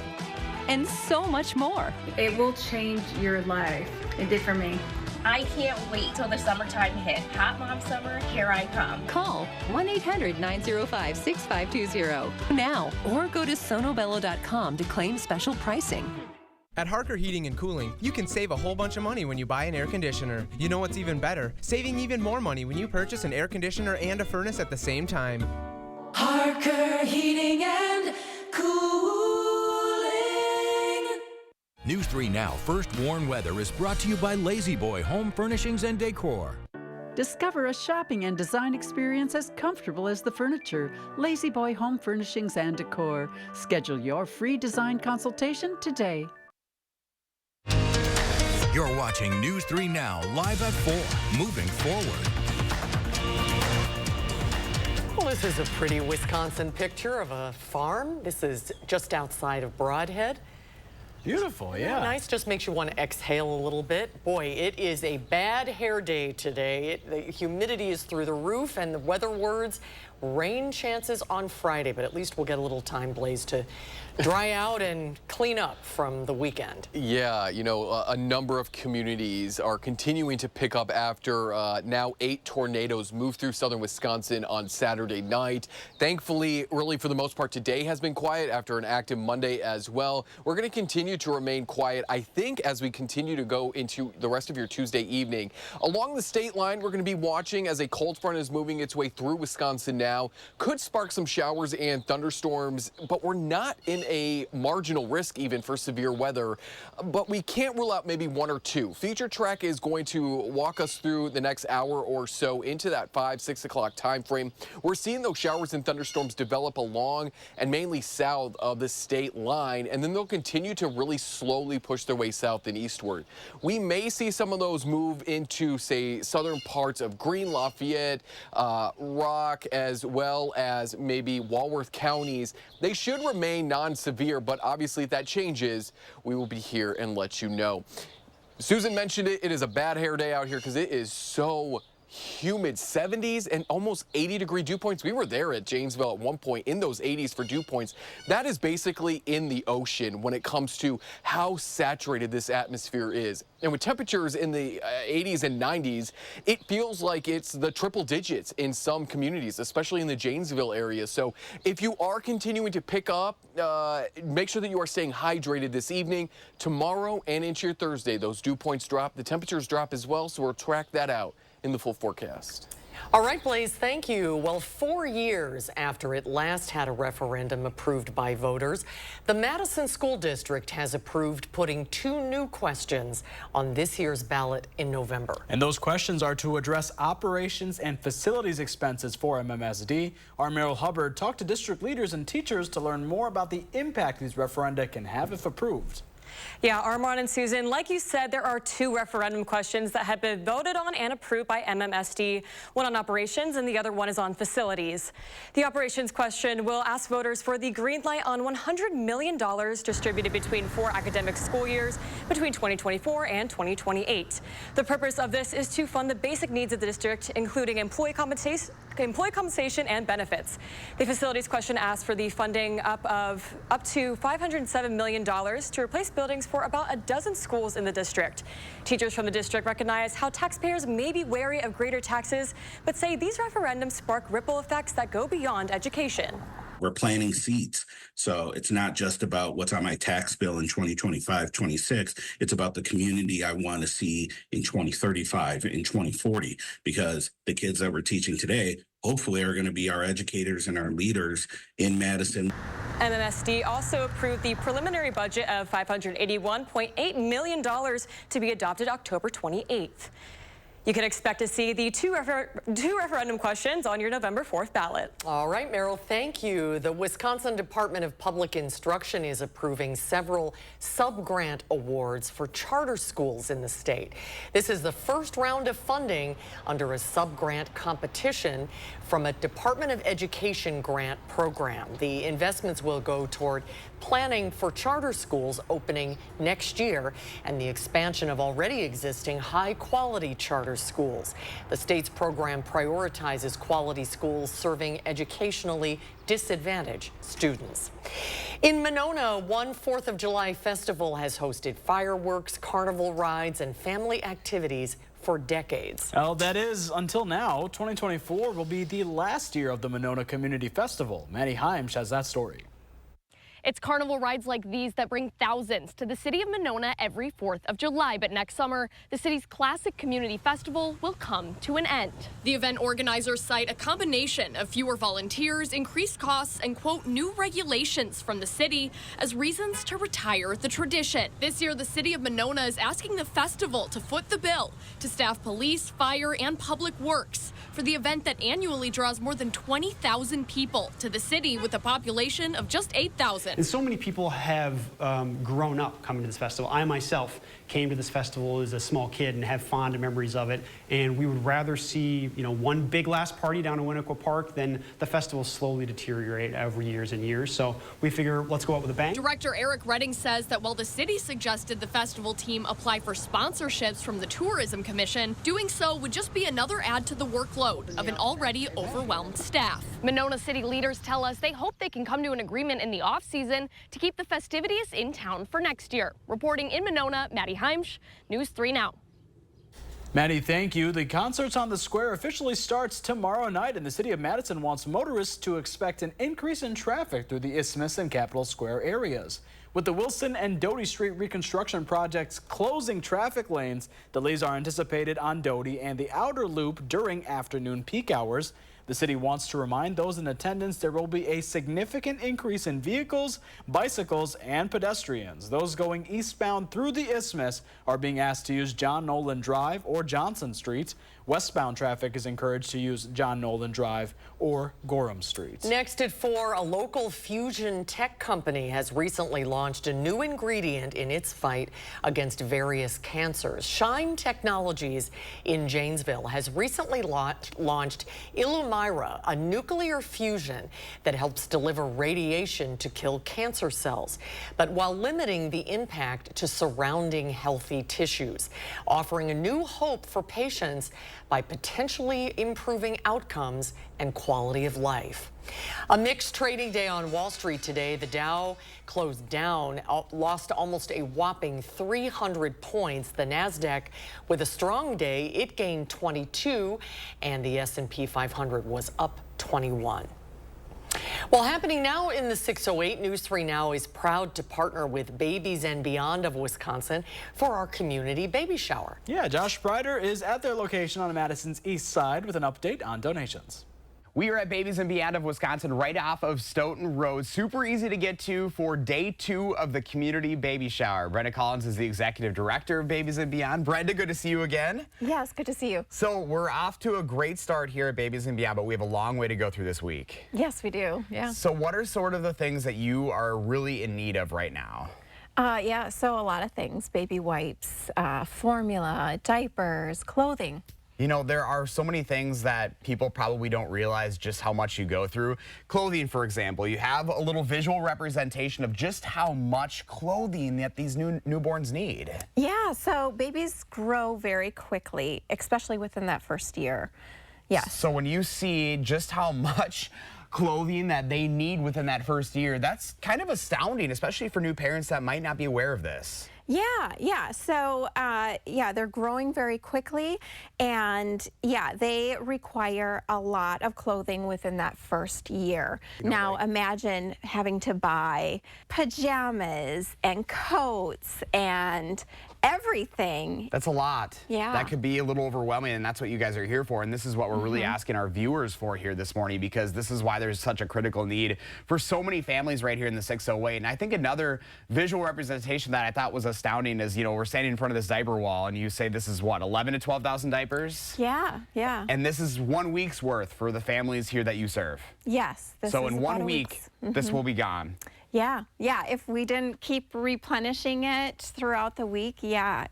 S35: and so much more.
S36: It will change your life. It did for me.
S30: I can't wait till the summertime hit. Hot Mom Summer, here I come.
S35: Call 1-800-905-6520
S31: now or go to sonobello.com to claim special pricing.
S37: At Harker Heating and Cooling, you can save a whole bunch of money when you buy an air conditioner. You know what's even better? Saving even more money when you purchase an air conditioner and a furnace at the same time.
S22: Harker Heating and Cooling.
S38: News 3 Now First Warn Weather is brought to you by Lazy Boy Home Furnishings and Decor.
S1: Discover a shopping and design experience as comfortable as the furniture. Lazy Boy Home Furnishings and Decor. Schedule your free design consultation today.
S4: You're watching News 3 Now, live at 4, moving forward.
S3: Well, this is a pretty Wisconsin picture of a farm. This is just outside of Broadhead.
S2: Beautiful, yeah.
S3: Nice, just makes you want to exhale a little bit. Boy, it is a bad hair day today. The humidity is through the roof, and the weather words, rain chances on Friday, but at least we'll get a little time, Blaze, to dry out and clean up from the weekend.
S5: Yeah, you know, a number of communities are continuing to pick up after now 8 tornadoes moved through southern Wisconsin on Saturday night. Thankfully, really for the most part, today has been quiet after an active Monday as well. We're going to continue to remain quiet, I think, as we continue to go into the rest of your Tuesday evening. Along the state line, we're going to be watching as a cold front is moving its way through Wisconsin now. Could spark some showers and thunderstorms, but we're not in a marginal risk even for severe weather, but we can't rule out maybe 1 or 2. Future Track is going to walk us through the next hour or so into that 5-6 o'clock time frame. We're seeing those showers and thunderstorms develop along and mainly south of the state line, and then they'll continue to really slowly push their way south and eastward. We may see some of those move into, say, southern parts of Greene, Lafayette, Rock, as well as maybe Walworth counties. They should remain non-severe, but obviously if that changes, we will be here and let you know. Susan mentioned it. It is a bad hair day out here because it is so humid. 70s and almost 80-degree dew points. We were there at Janesville at one point in those 80s for dew points. That is basically in the ocean when it comes to how saturated this atmosphere is. And with temperatures in the 80s and 90s, it feels like it's the triple digits in some communities, especially in the Janesville area. So if you are continuing to pick up, make sure that you are staying hydrated this evening. Tomorrow and into your Thursday, those dew points drop. The temperatures drop as well, so we'll track that out in the full forecast.
S3: All right, Blaze, thank you. Well, 4 years after it last had a referendum approved by voters, the Madison School District has approved putting 2 new questions on this year's ballot in November.
S2: And those questions are to address operations and facilities expenses for MMSD. Our Meryl Hubbard talked to district leaders and teachers to learn more about the impact these referenda can have if approved.
S6: Yeah, Armand and Susan, like you said, there are 2 referendum questions that have been voted on and approved by MMSD, one on operations and the other one is on facilities. The operations question will ask voters for the green light on $100 million distributed between 4 academic school years between 2024 and 2028. The purpose of this is to fund the basic needs of the district, including employee compensation and benefits. The facilities question asks for the funding up to $507 million to replace buildings for about a dozen schools in the district. Teachers from the district recognize how taxpayers may be wary of greater taxes, but say these referendums spark ripple effects that go beyond education.
S7: We're planting seeds. So it's not just about what's on my tax bill in 2025, 26. It's about the community I want to see in 2035, in 2040, because the kids that we're teaching today hopefully are going to be our educators and our leaders in Madison.
S6: MMSD also approved the preliminary budget of $581.8 million to be adopted October 28th. You can expect to see the two referendum questions on your November 4th ballot.
S3: All right, Meryl, thank you. The Wisconsin Department of Public Instruction is approving several sub-grant awards for charter schools in the state. This is the first round of funding under a sub-grant competition from a Department of Education grant program. The investments will go toward planning for charter schools opening next year and the expansion of already existing high-quality charter schools. The state's program prioritizes quality schools serving educationally disadvantaged students. In Monona, one 4th of July festival has hosted fireworks, carnival rides, and family activities for decades.
S2: Well, that is until now. 2024 will be the last year of the Monona Community Festival. Maddie Heimsch has that story.
S8: It's carnival rides like these that bring thousands to the city of Monona every 4th of July. But next summer, the city's classic community festival will come to an end. The event organizers cite a combination of fewer volunteers, increased costs, and, quote, new regulations from the city as reasons to retire the tradition. This year, the city of Monona is asking the festival to foot the bill to staff police, fire, and public works for the event that annually draws more than 20,000 people to the city with a population of just 8,000.
S9: And so many people have grown up coming to this festival. I myself came to this festival as a small kid and have fond memories of it. And we would rather see, one big last party down in Winnequa Park than the festival slowly deteriorate over years and years. So we figure, let's go out with a bang.
S8: Director Eric Redding says that while the city suggested the festival team apply for sponsorships from the Tourism Commission, doing so would just be another add to the workload of an already overwhelmed staff. Monona city leaders tell us they hope they can come to an agreement in the off-season to keep the festivities in town for next year. Reporting in Monona, Maddie Heimsch, News 3 Now.
S2: Maddie, thank you. The Concerts on the Square officially starts tomorrow night, and the city of Madison wants motorists to expect an increase in traffic through the Isthmus and Capitol Square areas. With the Wilson and Doty Street reconstruction projects closing traffic lanes, delays are anticipated on Doty and the outer loop during afternoon peak hours. The city wants to remind those in attendance there will be a significant increase in vehicles, bicycles, and pedestrians. Those going eastbound through the Isthmus are being asked to use John Nolan Drive or Johnson Street. Westbound traffic is encouraged to use John Nolan Drive or Gorham Street.
S3: Next at 4, a local fusion tech company has recently launched a new ingredient in its fight against various cancers. Shine Technologies in Janesville has recently launched Illumira, a nuclear fusion that helps deliver radiation to kill cancer cells, but while limiting the impact to surrounding healthy tissues, offering a new hope for patients by potentially improving outcomes and quality of life. A mixed trading day on Wall Street today. The Dow closed down, lost almost a whopping 300 points. The Nasdaq, with a strong day, it gained 22, and the S&P 500 was up 21. Well, happening now in the 608, News 3 Now is proud to partner with Babies and Beyond of Wisconsin for our community baby shower.
S2: Yeah, Josh Breider is at their location on Madison's east side with an update on donations.
S10: We are at Babies and Beyond of Wisconsin, right off of Stoughton Road. Super easy to get to for day 2 of the community baby shower. Brenda Collins is the executive director of Babies and Beyond. Brenda, good to see you again.
S11: Yes, good to see you.
S10: So we're off to a great start here at Babies and Beyond, but we have a long way to go through this week.
S11: Yes, we do. Yeah.
S10: So what are sort of the things that you are really in need of right now?
S11: Yeah, so a lot of things. Baby wipes, formula, diapers, clothing.
S10: You know, there are so many things that people probably don't realize just how much you go through. Clothing, for example, you have a little visual representation of just how much clothing that these newborns need.
S11: Yeah, so babies grow very quickly, especially within that first year. Yes.
S10: So when you see just how much clothing that they need within that first year, that's kind of astounding, especially for new parents that might not be aware of this.
S11: Yeah. So, they're growing very quickly, and they require a lot of clothing within that first year. Now, imagine having to buy pajamas and coats and everything.
S10: That's a lot.
S11: Yeah.
S10: That could be a little overwhelming, and that's what you guys are here for, and this is what we're really asking our viewers for here this morning, because this is why there's such a critical need for so many families right here in the 608. And I think another visual representation that I thought was astounding is, we're standing in front of this diaper wall, and you say this is what, 11 to 12,000 diapers?
S11: Yeah.
S10: And this is 1 week's worth for the families here that you serve.
S11: Yes.
S10: So in 1 week, this will be gone.
S11: Yeah. If we didn't keep replenishing it throughout the week,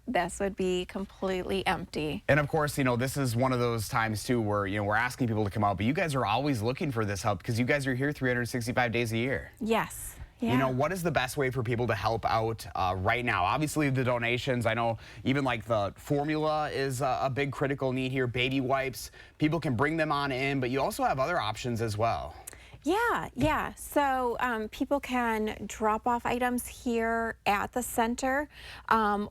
S11: this would be completely empty.
S10: And of course, this is one of those times too where, we're asking people to come out, but you guys are always looking for this help because you guys are here 365 days a year.
S11: Yes. Yeah.
S10: What is the best way for people to help out right now? Obviously, the donations. I know even like the formula is a big critical need here. Baby wipes, people can bring them on in, but you also have other options as well.
S11: Yeah. So people can drop off items here at the center,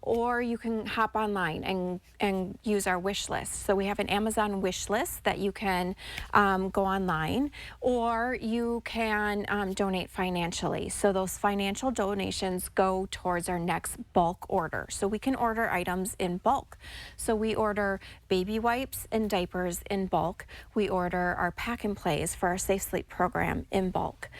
S11: or you can hop online and use our wish list. So we have an Amazon wish list that you can go online, or you can donate financially. So those financial donations go towards our next bulk order. So we can order items in bulk. So we order baby wipes and diapers in bulk. We order our pack and plays for our Safe Sleep program in bulk.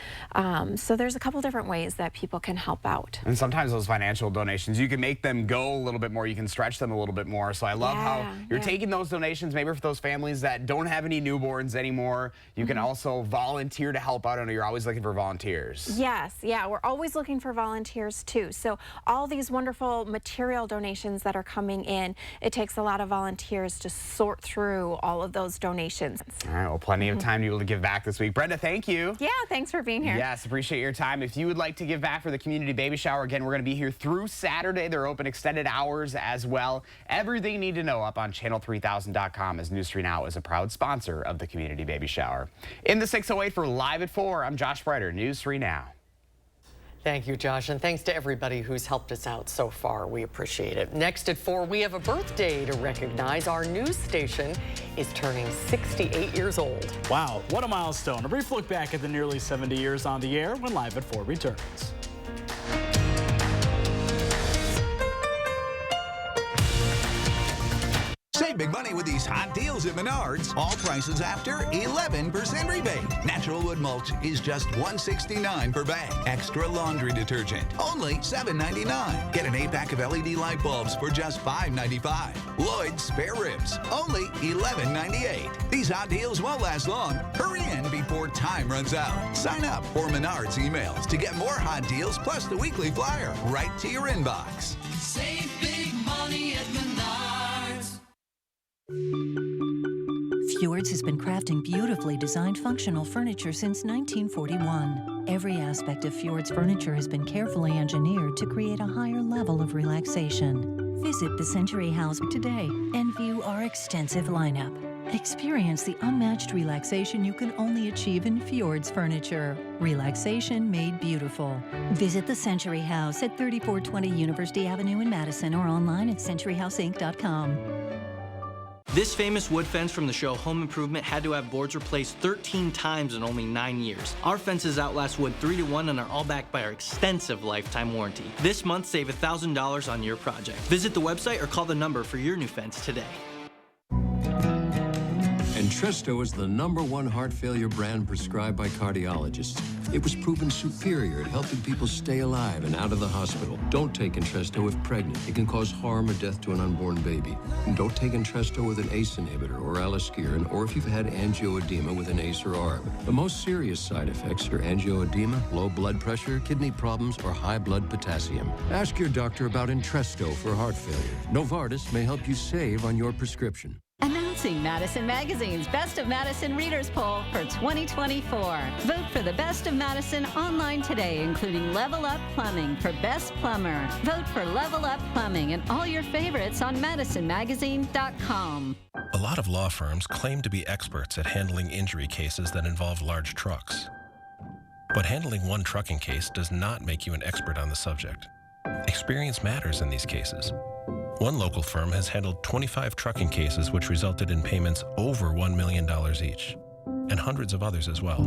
S11: So there's a couple different ways that people can help out.
S10: And sometimes those financial donations, you can make them go a little bit more. You can stretch them a little bit more. So I love how you're taking those donations, maybe for those families that don't have any newborns anymore. You can also volunteer to help out. I know you're always looking for volunteers.
S11: Yes, we're always looking for volunteers too. So all these wonderful material donations that are coming in, it takes a lot of volunteers to sort through all of those donations.
S10: All right, well, plenty of time to be able to give back this week. Brenda, thank you.
S11: Yeah, thanks for being here.
S10: Yes, appreciate your time. If you would like to give back for the community baby shower, again, we're going to be here through Saturday. They're open extended hours as well. Everything you need to know up on channel3000.com, as News 3 Now is a proud sponsor of the community baby shower. In the 608 for Live at 4, I'm Josh Breiter, News 3 Now.
S3: Thank you, Josh, and thanks to everybody who's helped us out so far. We appreciate it. Next at 4, we have a birthday to recognize. Our news station is turning 68 years old.
S2: Wow, what a milestone. A brief look back at the nearly 70 years on the air when Live at 4 returns.
S12: Save big money with these hot deals at Menards. All prices after 11% rebate. Natural wood mulch is just $1.69 per bag. Extra laundry detergent, only $7.99. Get an 8-pack of LED light bulbs for just $5.95. Lloyd's spare ribs, only $11.98. These hot deals won't last long. Hurry in before time runs out. Sign up for Menards emails to get more hot deals plus the weekly flyer right to your inbox.
S22: Save big money at Menards.
S13: Fjords has been crafting beautifully designed functional furniture since 1941. Every aspect of Fjords furniture has been carefully engineered to create a higher level of relaxation. Visit the Century House today and view our extensive lineup. Experience the unmatched relaxation you can only achieve in Fjords furniture. Relaxation made beautiful. Visit the Century House at 3420 University Avenue in Madison or online at centuryhouseinc.com.
S14: This famous wood fence from the show Home Improvement had to have boards replaced 13 times in only 9 years. Our fences outlast wood 3 to 1 and are all backed by our extensive lifetime warranty. This month, save $1,000 on your project. Visit the website or call the number for your new fence today.
S15: Entresto is the #1 heart failure brand prescribed by cardiologists. It was proven superior at helping people stay alive and out of the hospital. Don't take Entresto if pregnant. It can cause harm or death to an unborn baby. And don't take Entresto with an ACE inhibitor or aliskiren, or if you've had angioedema with an ACE or ARB. The most serious side effects are angioedema, low blood pressure, kidney problems, or high blood potassium. Ask your doctor about Entresto for heart failure. Novartis may help you save on your prescription.
S16: Announcing Madison Magazine's Best of Madison Readers Poll for 2024. Vote for the Best of Madison online today, including Level Up Plumbing for Best Plumber. Vote for Level Up Plumbing and all your favorites on madisonmagazine.com.
S17: A lot of law firms claim to be experts at handling injury cases that involve large trucks. But handling one trucking case does not make you an expert on the subject. Experience matters in these cases. One local firm has handled 25 trucking cases which resulted in payments over $1 million each, and hundreds of others as well.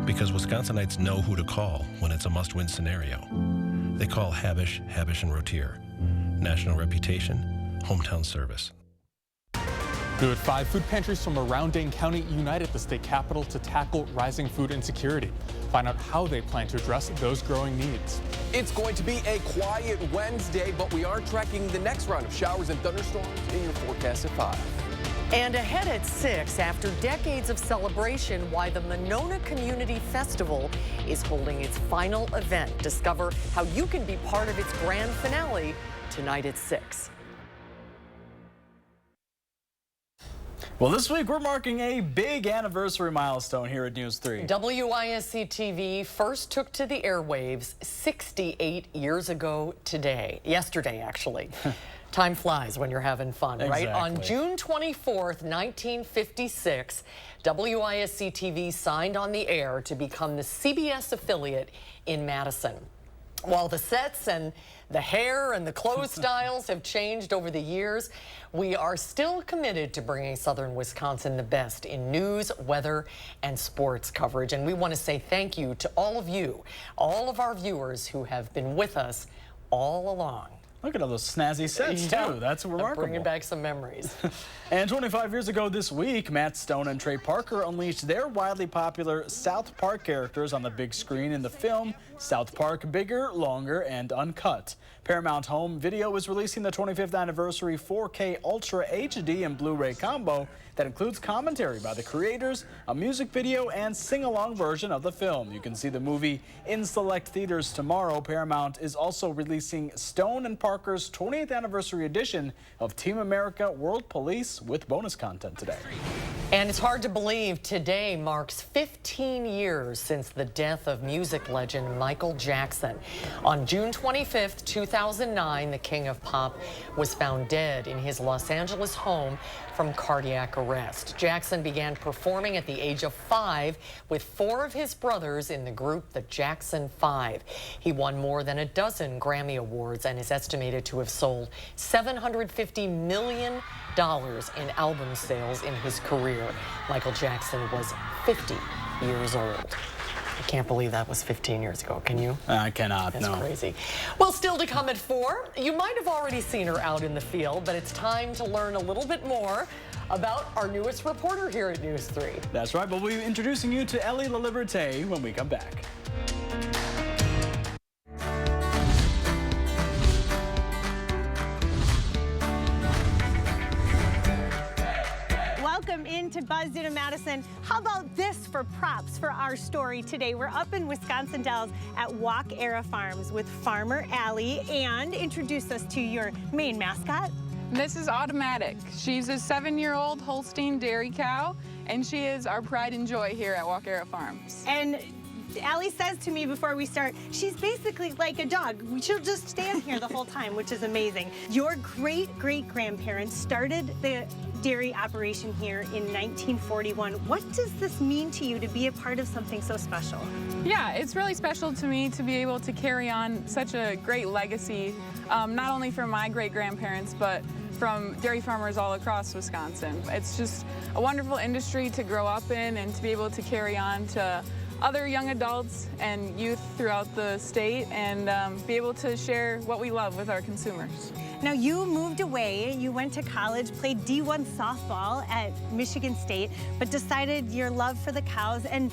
S17: Because Wisconsinites know who to call when it's a must-win scenario. They call Habish, Habish & Rotier. National reputation, hometown service.
S18: New at 5, food pantries from around Dane County unite at the state capitol to tackle rising food insecurity. Find out how they plan to address those growing needs.
S5: It's going to be a quiet Wednesday, but we are tracking the next round of showers and thunderstorms in your forecast at 5.
S3: And ahead at 6, after decades of celebration, why the Monona Community Festival is holding its final event. Discover how you can be part of its grand finale tonight at 6.
S2: Well, this week we're marking a big anniversary milestone here at News 3.
S3: WISC-TV first took to the airwaves 68 years ago today. Yesterday, actually. Time flies when you're having fun, right?
S2: Exactly.
S3: On June 24th, 1956, WISC-TV signed on the air to become the CBS affiliate in Madison. While the sets and the hair and the clothes styles have changed over the years, we are still committed to bringing Southern Wisconsin the best in news, weather, and sports coverage. And we want to say thank you to all of you, all of our viewers who have been with us all along.
S2: Look at all those snazzy sets, too. That's remarkable.
S3: Bringing back some memories.
S2: And 25 years ago this week, Matt Stone and Trey Parker unleashed their widely popular South Park characters on the big screen in the film South Park Bigger, Longer, and Uncut. Paramount Home Video is releasing the 25th anniversary 4K Ultra HD and Blu-ray combo that includes commentary by the creators, a music video, and sing-along version of the film. You can see the movie in select theaters tomorrow. Paramount is also releasing Stone and Parker's 20th anniversary edition of Team America World Police with bonus content today.
S3: And it's hard to believe today marks 15 years since the death of music legend Michael Jackson. On June 25th, 2009, the King of Pop was found dead in his Los Angeles home from cardiac arrest. Jackson began performing at the age of 5 with 4 of his brothers in the group the Jackson 5. He won more than a dozen Grammy Awards and is estimated to have sold $750 million in album sales in his career. Michael Jackson was 50 years old. I can't believe that was 15 years ago. Can you?
S2: I cannot,
S3: That's
S2: no.
S3: crazy. Well, still to come at 4, you might have already seen her out in the field, but it's time to learn a little bit more about our newest reporter here at News 3.
S2: That's right, but we'll be introducing you to Ellie LaLiberte when we come back.
S19: Welcome into Buzzed into Madison. How about this for props for our story today? We're up in Wisconsin Dells at Walk Era Farms with Farmer Allie, and introduce us to your main mascot.
S20: This is Automatic. She's a 7-year-old Holstein dairy cow, and she is our pride and joy here at Walk Era Farms.
S19: And Allie says to me before we start, she's basically like a dog. She'll just stand here the whole time, which is amazing. Your great-great-grandparents started the dairy operation here in 1941. What does this mean to you to be a part of something so special?
S20: Yeah, it's really special to me to be able to carry on such a great legacy, not only from my great-grandparents, but from dairy farmers all across Wisconsin. It's just a wonderful industry to grow up in and to be able to carry on to other young adults and youth throughout the state and be able to share what we love with our consumers.
S19: Now, you moved away, you went to college, played D1 softball at Michigan State, but decided your love for the cows and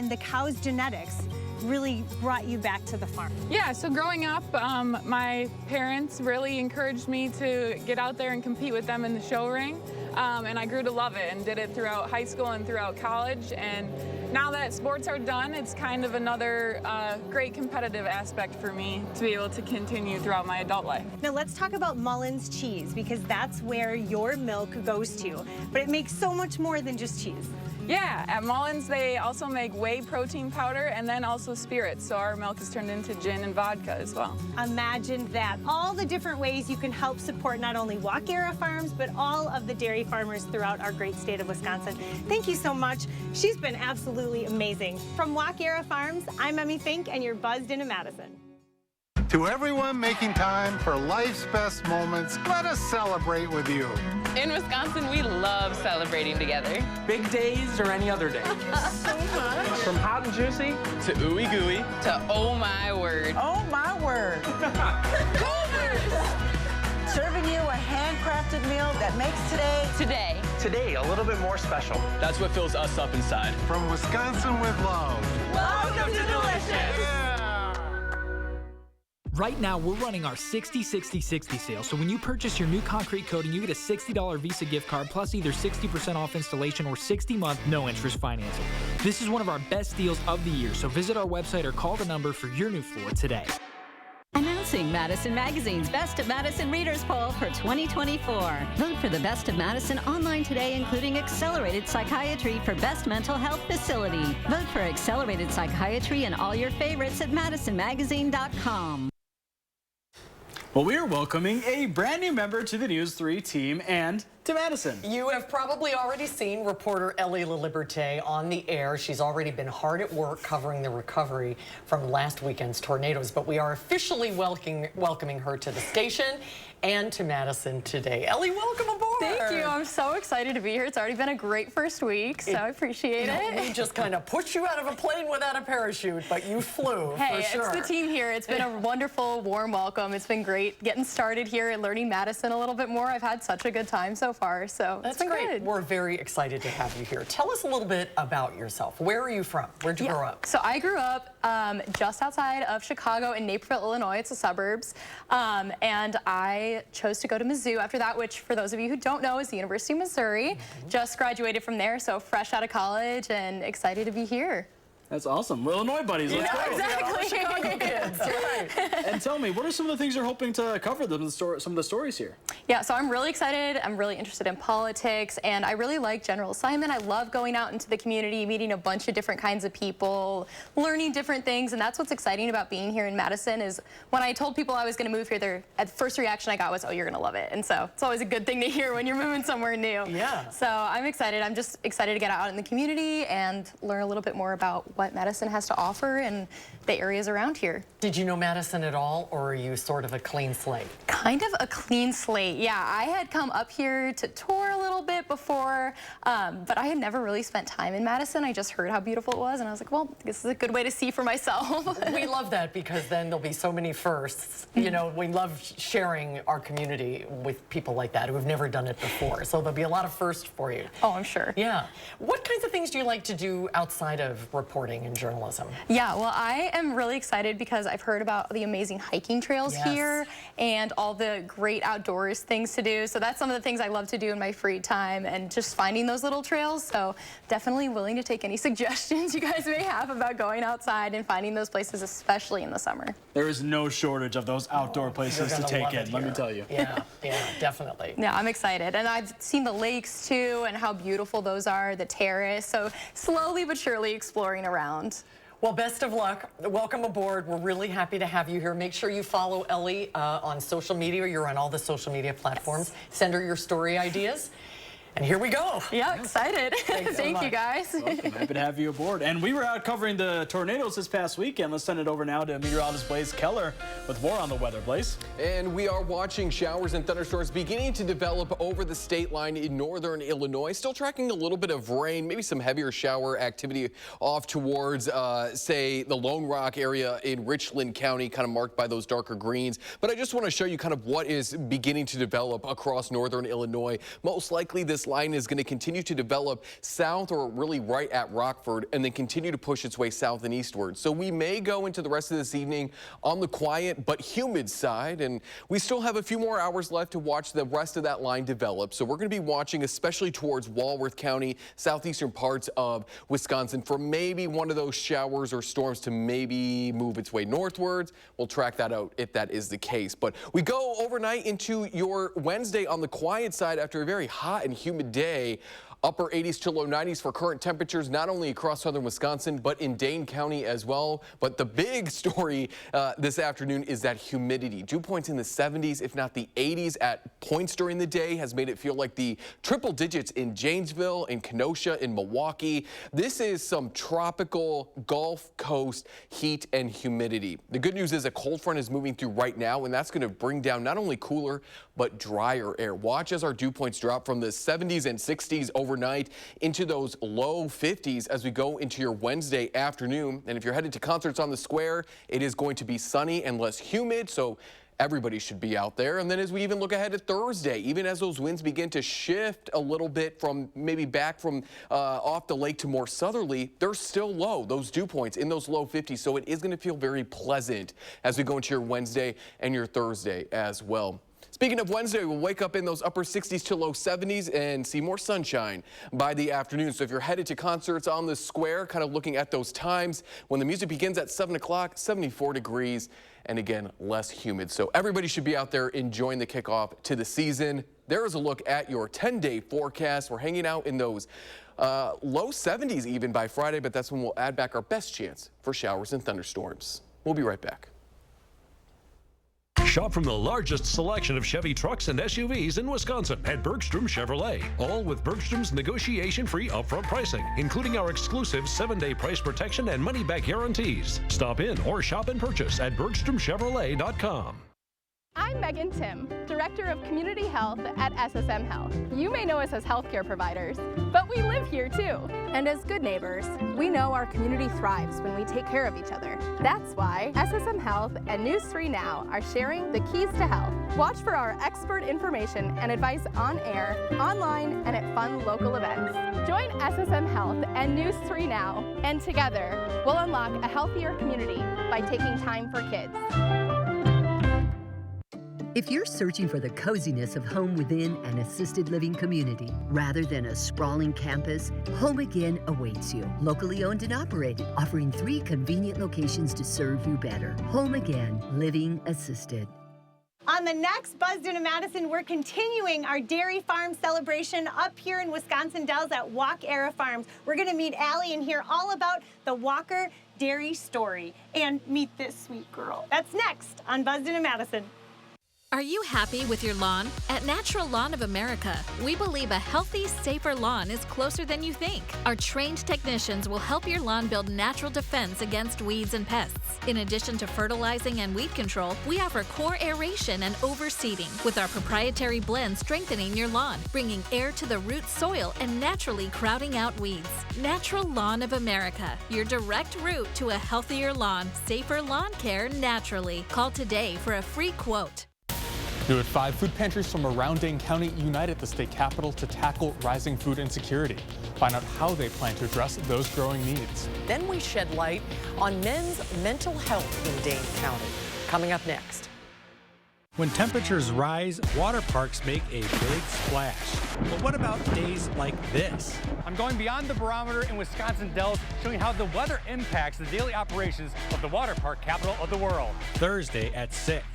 S19: the cows' genetics really brought you back to the farm.
S20: Yeah, so growing up, my parents really encouraged me to get out there and compete with them in the show ring. And I grew to love it and did it throughout high school and throughout college. And now that sports are done, it's kind of another great competitive aspect for me to be able to continue throughout my adult life.
S19: Now let's talk about Mullins cheese, because that's where your milk goes to. But it makes so much more than just cheese.
S20: Yeah, at Mullins they also make whey protein powder and then also spirits, so our milk is turned into gin and vodka as well.
S19: Imagine that. All the different ways you can help support not only Walk Era Farms, but all of the dairy farmers throughout our great state of Wisconsin. Thank you so much. She's been absolutely amazing. From Walk Era Farms, I'm Emmy Fink, and you're buzzed into Madison.
S21: To everyone making time for life's best moments, let us celebrate with you.
S23: In Wisconsin, we love celebrating together.
S24: Big days or any other day.
S19: So much.
S24: From hot and juicy to ooey gooey
S23: to oh my word.
S25: Oh my word. Serving you a handcrafted meal that makes
S24: today a little bit more special. That's what fills us up inside.
S21: From Wisconsin with love.
S24: Welcome to Delicious.
S21: Yeah.
S26: Right now, we're running our 60-60-60 sale, so when you purchase your new concrete coating, you get a $60 Visa gift card plus either 60% off installation or 60-month no-interest financing. This is one of our best deals of the year, so visit our website or call the number for your new floor today.
S16: Announcing Madison Magazine's Best of Madison Readers Poll for 2024. Vote for the Best of Madison online today, including Accelerated Psychiatry for Best Mental Health Facility. Vote for Accelerated Psychiatry and all your favorites at madisonmagazine.com.
S2: Well, we are welcoming a brand new member to the News 3 team and to Madison.
S3: You have probably already seen reporter Ellie LaLiberte on the air. She's already been hard at work covering the recovery from last weekend's tornadoes, but we are officially welcoming her to the station and to Madison today. Ellie, welcome aboard.
S1: Thank you. I'm so excited to be here. It's already been a great first week, so I appreciate it.
S3: We just kind of pushed you out of a plane without a parachute, but you flew,
S1: hey,
S3: for sure.
S1: It's the team here. It's been a wonderful, warm welcome. It's been great getting started here and learning Madison a little bit more. I've had such a good time so far, so
S3: That's
S1: it's been
S3: great.
S1: good.
S3: We're very excited to have you here. Tell us a little bit about yourself. Where are you from? Where'd you grow up?
S1: So I grew up just outside of Chicago in Naperville, Illinois. It's the suburbs. And I chose to go to Mizzou after that, which for those of you who don't know is the University of Missouri. Just graduated from there, so fresh out of college and excited to be here.
S2: That's awesome. Well, Illinois buddies, let's go.
S1: Exactly.
S3: Chicago kids, right.
S2: And tell me, what are some of the things you're hoping to cover, some of the stories here?
S1: Yeah, so I'm really excited. I'm really interested in politics, and I really like general assignment. I love going out into the community, meeting a bunch of different kinds of people, learning different things, and that's what's exciting about being here in Madison is when I told people I was going to move here, the first reaction I got was, oh, you're going to love it. And so it's always a good thing to hear when you're moving somewhere new.
S3: Yeah.
S1: So I'm excited. I'm just excited to get out in the community and learn a little bit more about what Madison has to offer and the areas around here.
S3: Did you know Madison at all, or are you sort of a clean slate?
S1: Kind of a clean slate. Yeah, I had come up here to tour a little bit before, but I had never really spent time in Madison. I just heard how beautiful it was, and I was like, well, this is a good way to see for myself.
S3: We love that because then there'll be so many firsts. You know, we love sharing our community with people like that who have never done it before. So there'll be a lot of firsts for you.
S1: Oh, I'm sure.
S3: Yeah. What kinds of things do you like to do outside of reporting and journalism?
S1: Yeah, well, I am really excited because I've heard about the amazing hiking trails here and all the great outdoors things to do. So that's some of the things I love to do in my free time and just finding those little trails. So definitely willing to take any suggestions you guys may have about going outside and finding those places, especially in the summer.
S2: There is no shortage of those outdoor places to take in, let me tell you.
S3: Yeah, yeah, definitely.
S1: Yeah, I'm excited. And I've seen the lakes too and how beautiful those are, the terrace. So slowly but surely exploring around.
S3: Well, best of luck. Welcome aboard. We're really happy to have you here. Make sure you follow Ellie on social media. You're on all the social media platforms. Send her your story ideas. And here we go.
S1: Yeah, excited. Thank you, guys.
S2: Welcome. Happy to have you aboard. And we were out covering the tornadoes this past weekend. Let's send it over now to meteorologist Blaze Keller with more on the weather. Blaze?
S5: And we are watching showers and thunderstorms beginning to develop over the state line in northern Illinois. Still tracking a little bit of rain, maybe some heavier shower activity off towards, say, the Lone Rock area in Richland County, kind of marked by those darker greens. But I just want to show you kind of what is beginning to develop across northern Illinois. Most likely this line is going to continue to develop south or really right at Rockford and then continue to push its way south and eastward. So we may go into the rest of this evening on the quiet but humid side, and we still have a few more hours left to watch the rest of that line develop. So we're going to be watching especially towards Walworth County, southeastern parts of Wisconsin for maybe one of those showers or storms to maybe move its way northwards. We'll track that out if that is the case. But we go overnight into your Wednesday on the quiet side after a very hot and humid day. Upper 80s to low 90s for current temperatures, not only across southern Wisconsin, but in Dane County as well. But the big story this afternoon is that humidity. Dew points in the 70s, if not the 80s at points during the day, has made it feel like the triple digits in Janesville, in Kenosha, in Milwaukee. This is some tropical Gulf Coast heat and humidity. The good news is a cold front is moving through right now, and that's going to bring down not only cooler, but drier air. Watch as our dew points drop from the 70s and 60s overnight into those low 50s as we go into your Wednesday afternoon. And if you're headed to concerts on the square, it is going to be sunny and less humid, so everybody should be out there. And then as we even look ahead to Thursday, even as those winds begin to shift a little bit from maybe back from off the lake to more southerly, they're still low, those dew points in those low 50s. So it is going to feel very pleasant as we go into your Wednesday and your Thursday as well. Speaking of Wednesday, we'll wake up in those upper 60s to low 70s and see more sunshine by the afternoon. So if you're headed to concerts on the square, kind of looking at those times, when the music begins at 7 o'clock, 74 degrees, and again, less humid. So everybody should be out there enjoying the kickoff to the season. There is a look at your 10-day forecast. We're hanging out in those low 70s even by Friday, but that's when we'll add back our best chance for showers and thunderstorms. We'll be right back.
S4: Shop from the largest selection of Chevy trucks and SUVs in Wisconsin at Bergstrom Chevrolet. All with Bergstrom's negotiation-free upfront pricing, including our exclusive 7-day price protection and money-back guarantees. Stop in or shop and purchase at BergstromChevrolet.com.
S6: I'm Megan Tim, Director of Community Health at SSM Health. You may know us as healthcare providers, but we live here too. And as good neighbors, we know our community thrives when we take care of each other. That's why SSM Health and News 3 Now are sharing the keys to health. Watch for our expert information and advice on air, online, and at fun local events. Join SSM Health and News 3 Now, and together, we'll unlock a healthier community by taking time for kids.
S7: If you're searching for the coziness of home within an assisted living community rather than a sprawling campus, Home Again awaits you. Locally owned and operated, offering 3 convenient locations to serve you better. Home Again, living assisted.
S19: On the next Buzzed Into Madison, we're continuing our dairy farm celebration up here in Wisconsin Dells at Walk Era Farms. We're going to meet Allie and hear all about the Walker dairy story and meet this sweet girl. That's next on Buzzed Into Madison.
S8: Are you happy with your lawn? At Natural Lawn of America, we believe a healthy, safer lawn is closer than you think. Our trained technicians will help your lawn build natural defense against weeds and pests. In addition to fertilizing and weed control, we offer core aeration and overseeding, with our proprietary blend strengthening your lawn, bringing air to the root soil and naturally crowding out weeds. Natural Lawn of America, your direct route to a healthier lawn, safer lawn care naturally. Call today for a free quote.
S18: New at 5, food pantries from around Dane County unite at the state capitol to tackle rising food insecurity. Find out how they plan to address those growing needs.
S3: Then we shed light on men's mental health in Dane County. Coming up next.
S9: When temperatures rise, water parks make a big splash. But what about days like this?
S11: I'm going beyond the barometer in Wisconsin Dells, showing how the weather impacts the daily operations of the water park capital of the world.
S9: Thursday at 6.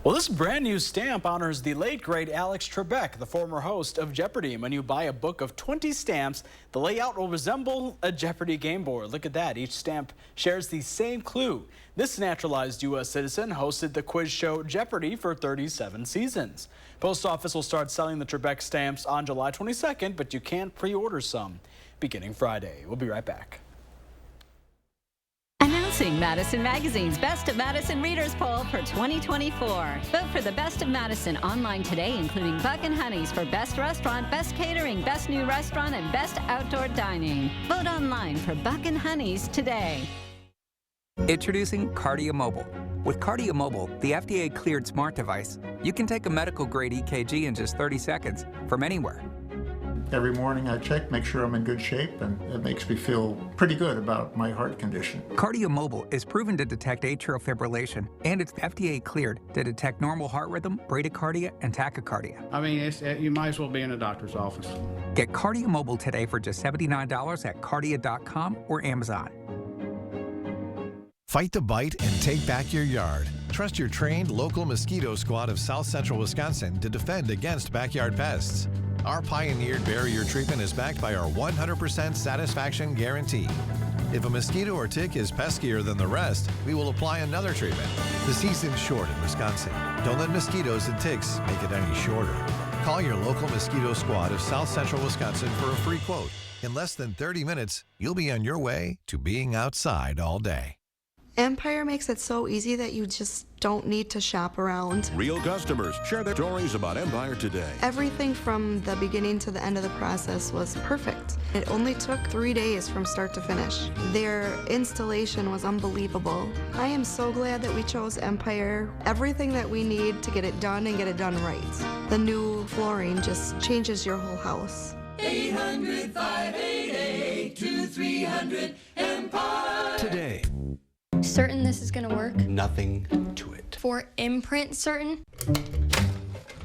S2: Well, this brand new stamp honors the late, great Alex Trebek, the former host of Jeopardy! When you buy a book of 20 stamps, the layout will resemble a Jeopardy! Game board. Look at that. Each stamp shares the same clue. This naturalized U.S. citizen hosted the quiz show Jeopardy! For 37 seasons. Post Office will start selling the Trebek stamps on July 22nd, but you can't pre-order some beginning Friday. We'll be right back.
S16: Announcing Madison Magazine's Best of Madison Readers Poll for 2024. Vote for the Best of Madison online today, including Buck and Honey's for Best Restaurant, Best Catering, Best New Restaurant, and Best Outdoor Dining. Vote online for Buck and Honey's today.
S27: Introducing Cardia Mobile. With Cardia Mobile, the FDA-cleared smart device, you can take a medical-grade EKG in just 30 seconds from anywhere.
S28: Every morning I check, make sure I'm in good shape, and it makes me feel pretty good about my heart condition.
S27: Cardia Mobile is proven to detect atrial fibrillation, and it's FDA cleared to detect normal heart rhythm, bradycardia, and tachycardia.
S29: I mean, you might as well be in a doctor's office.
S27: Get Cardia Mobile today for just $79 at cardia.com or Amazon.
S30: Fight the bite and take back your yard. Trust your trained local mosquito squad of South Central Wisconsin to defend against backyard pests. Our pioneered barrier treatment is backed by our 100% satisfaction guarantee. If a mosquito or tick is peskier than the rest, we will apply another treatment. The season's short in Wisconsin. Don't let mosquitoes and ticks make it any shorter. Call your local mosquito squad of South Central Wisconsin for a free quote. In less than 30 minutes, you'll be on your way to being outside all day.
S31: Empire makes it so easy that you just don't need to shop around.
S32: Real customers share their stories about Empire today.
S31: Everything from the beginning to the end of the process was perfect. It only took 3 days from start to finish. Their installation was unbelievable. I am so glad that we chose Empire. Everything that we need to get it done and get it done right. The new flooring just changes your whole house.
S22: 800-588-2300 Empire.
S32: Today.
S33: Certain this is gonna work?
S32: Nothing to it.
S33: For Imprint certain?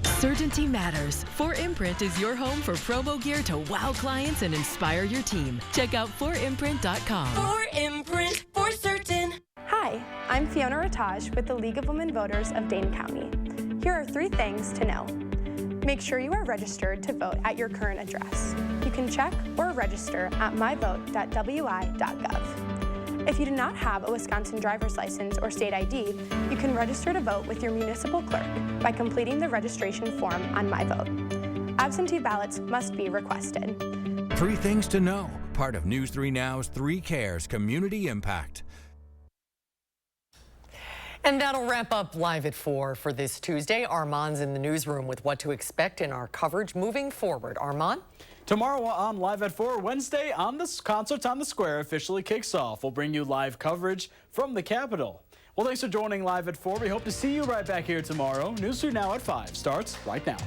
S34: Certainty matters. 4imprint is your home for promo gear to wow clients and inspire your team. Check out 4imprint.com.
S22: 4imprint, for certain.
S35: Hi, I'm Fiona Rataj with the League of Women Voters of Dane County. Here are 3 things to know. Make sure you are registered to vote at your current address. You can check or register at myvote.wi.gov. If you do not have a Wisconsin driver's license or state ID, you can register to vote with your municipal clerk by completing the registration form on My Vote. Absentee ballots must be requested.
S1: 3 things to know, part of News 3 Now's 3 Cares Community Impact.
S3: And that'll wrap up Live at 4 for this Tuesday. Armand's in the newsroom with what to expect in our coverage moving forward. Armand?
S2: Tomorrow on Live at 4, Wednesday, Concerts on the Square officially kicks off. We'll bring you live coverage from the Capitol. Well, thanks for joining Live at 4. We hope to see you right back here tomorrow. News 3 Now at 5 starts right now.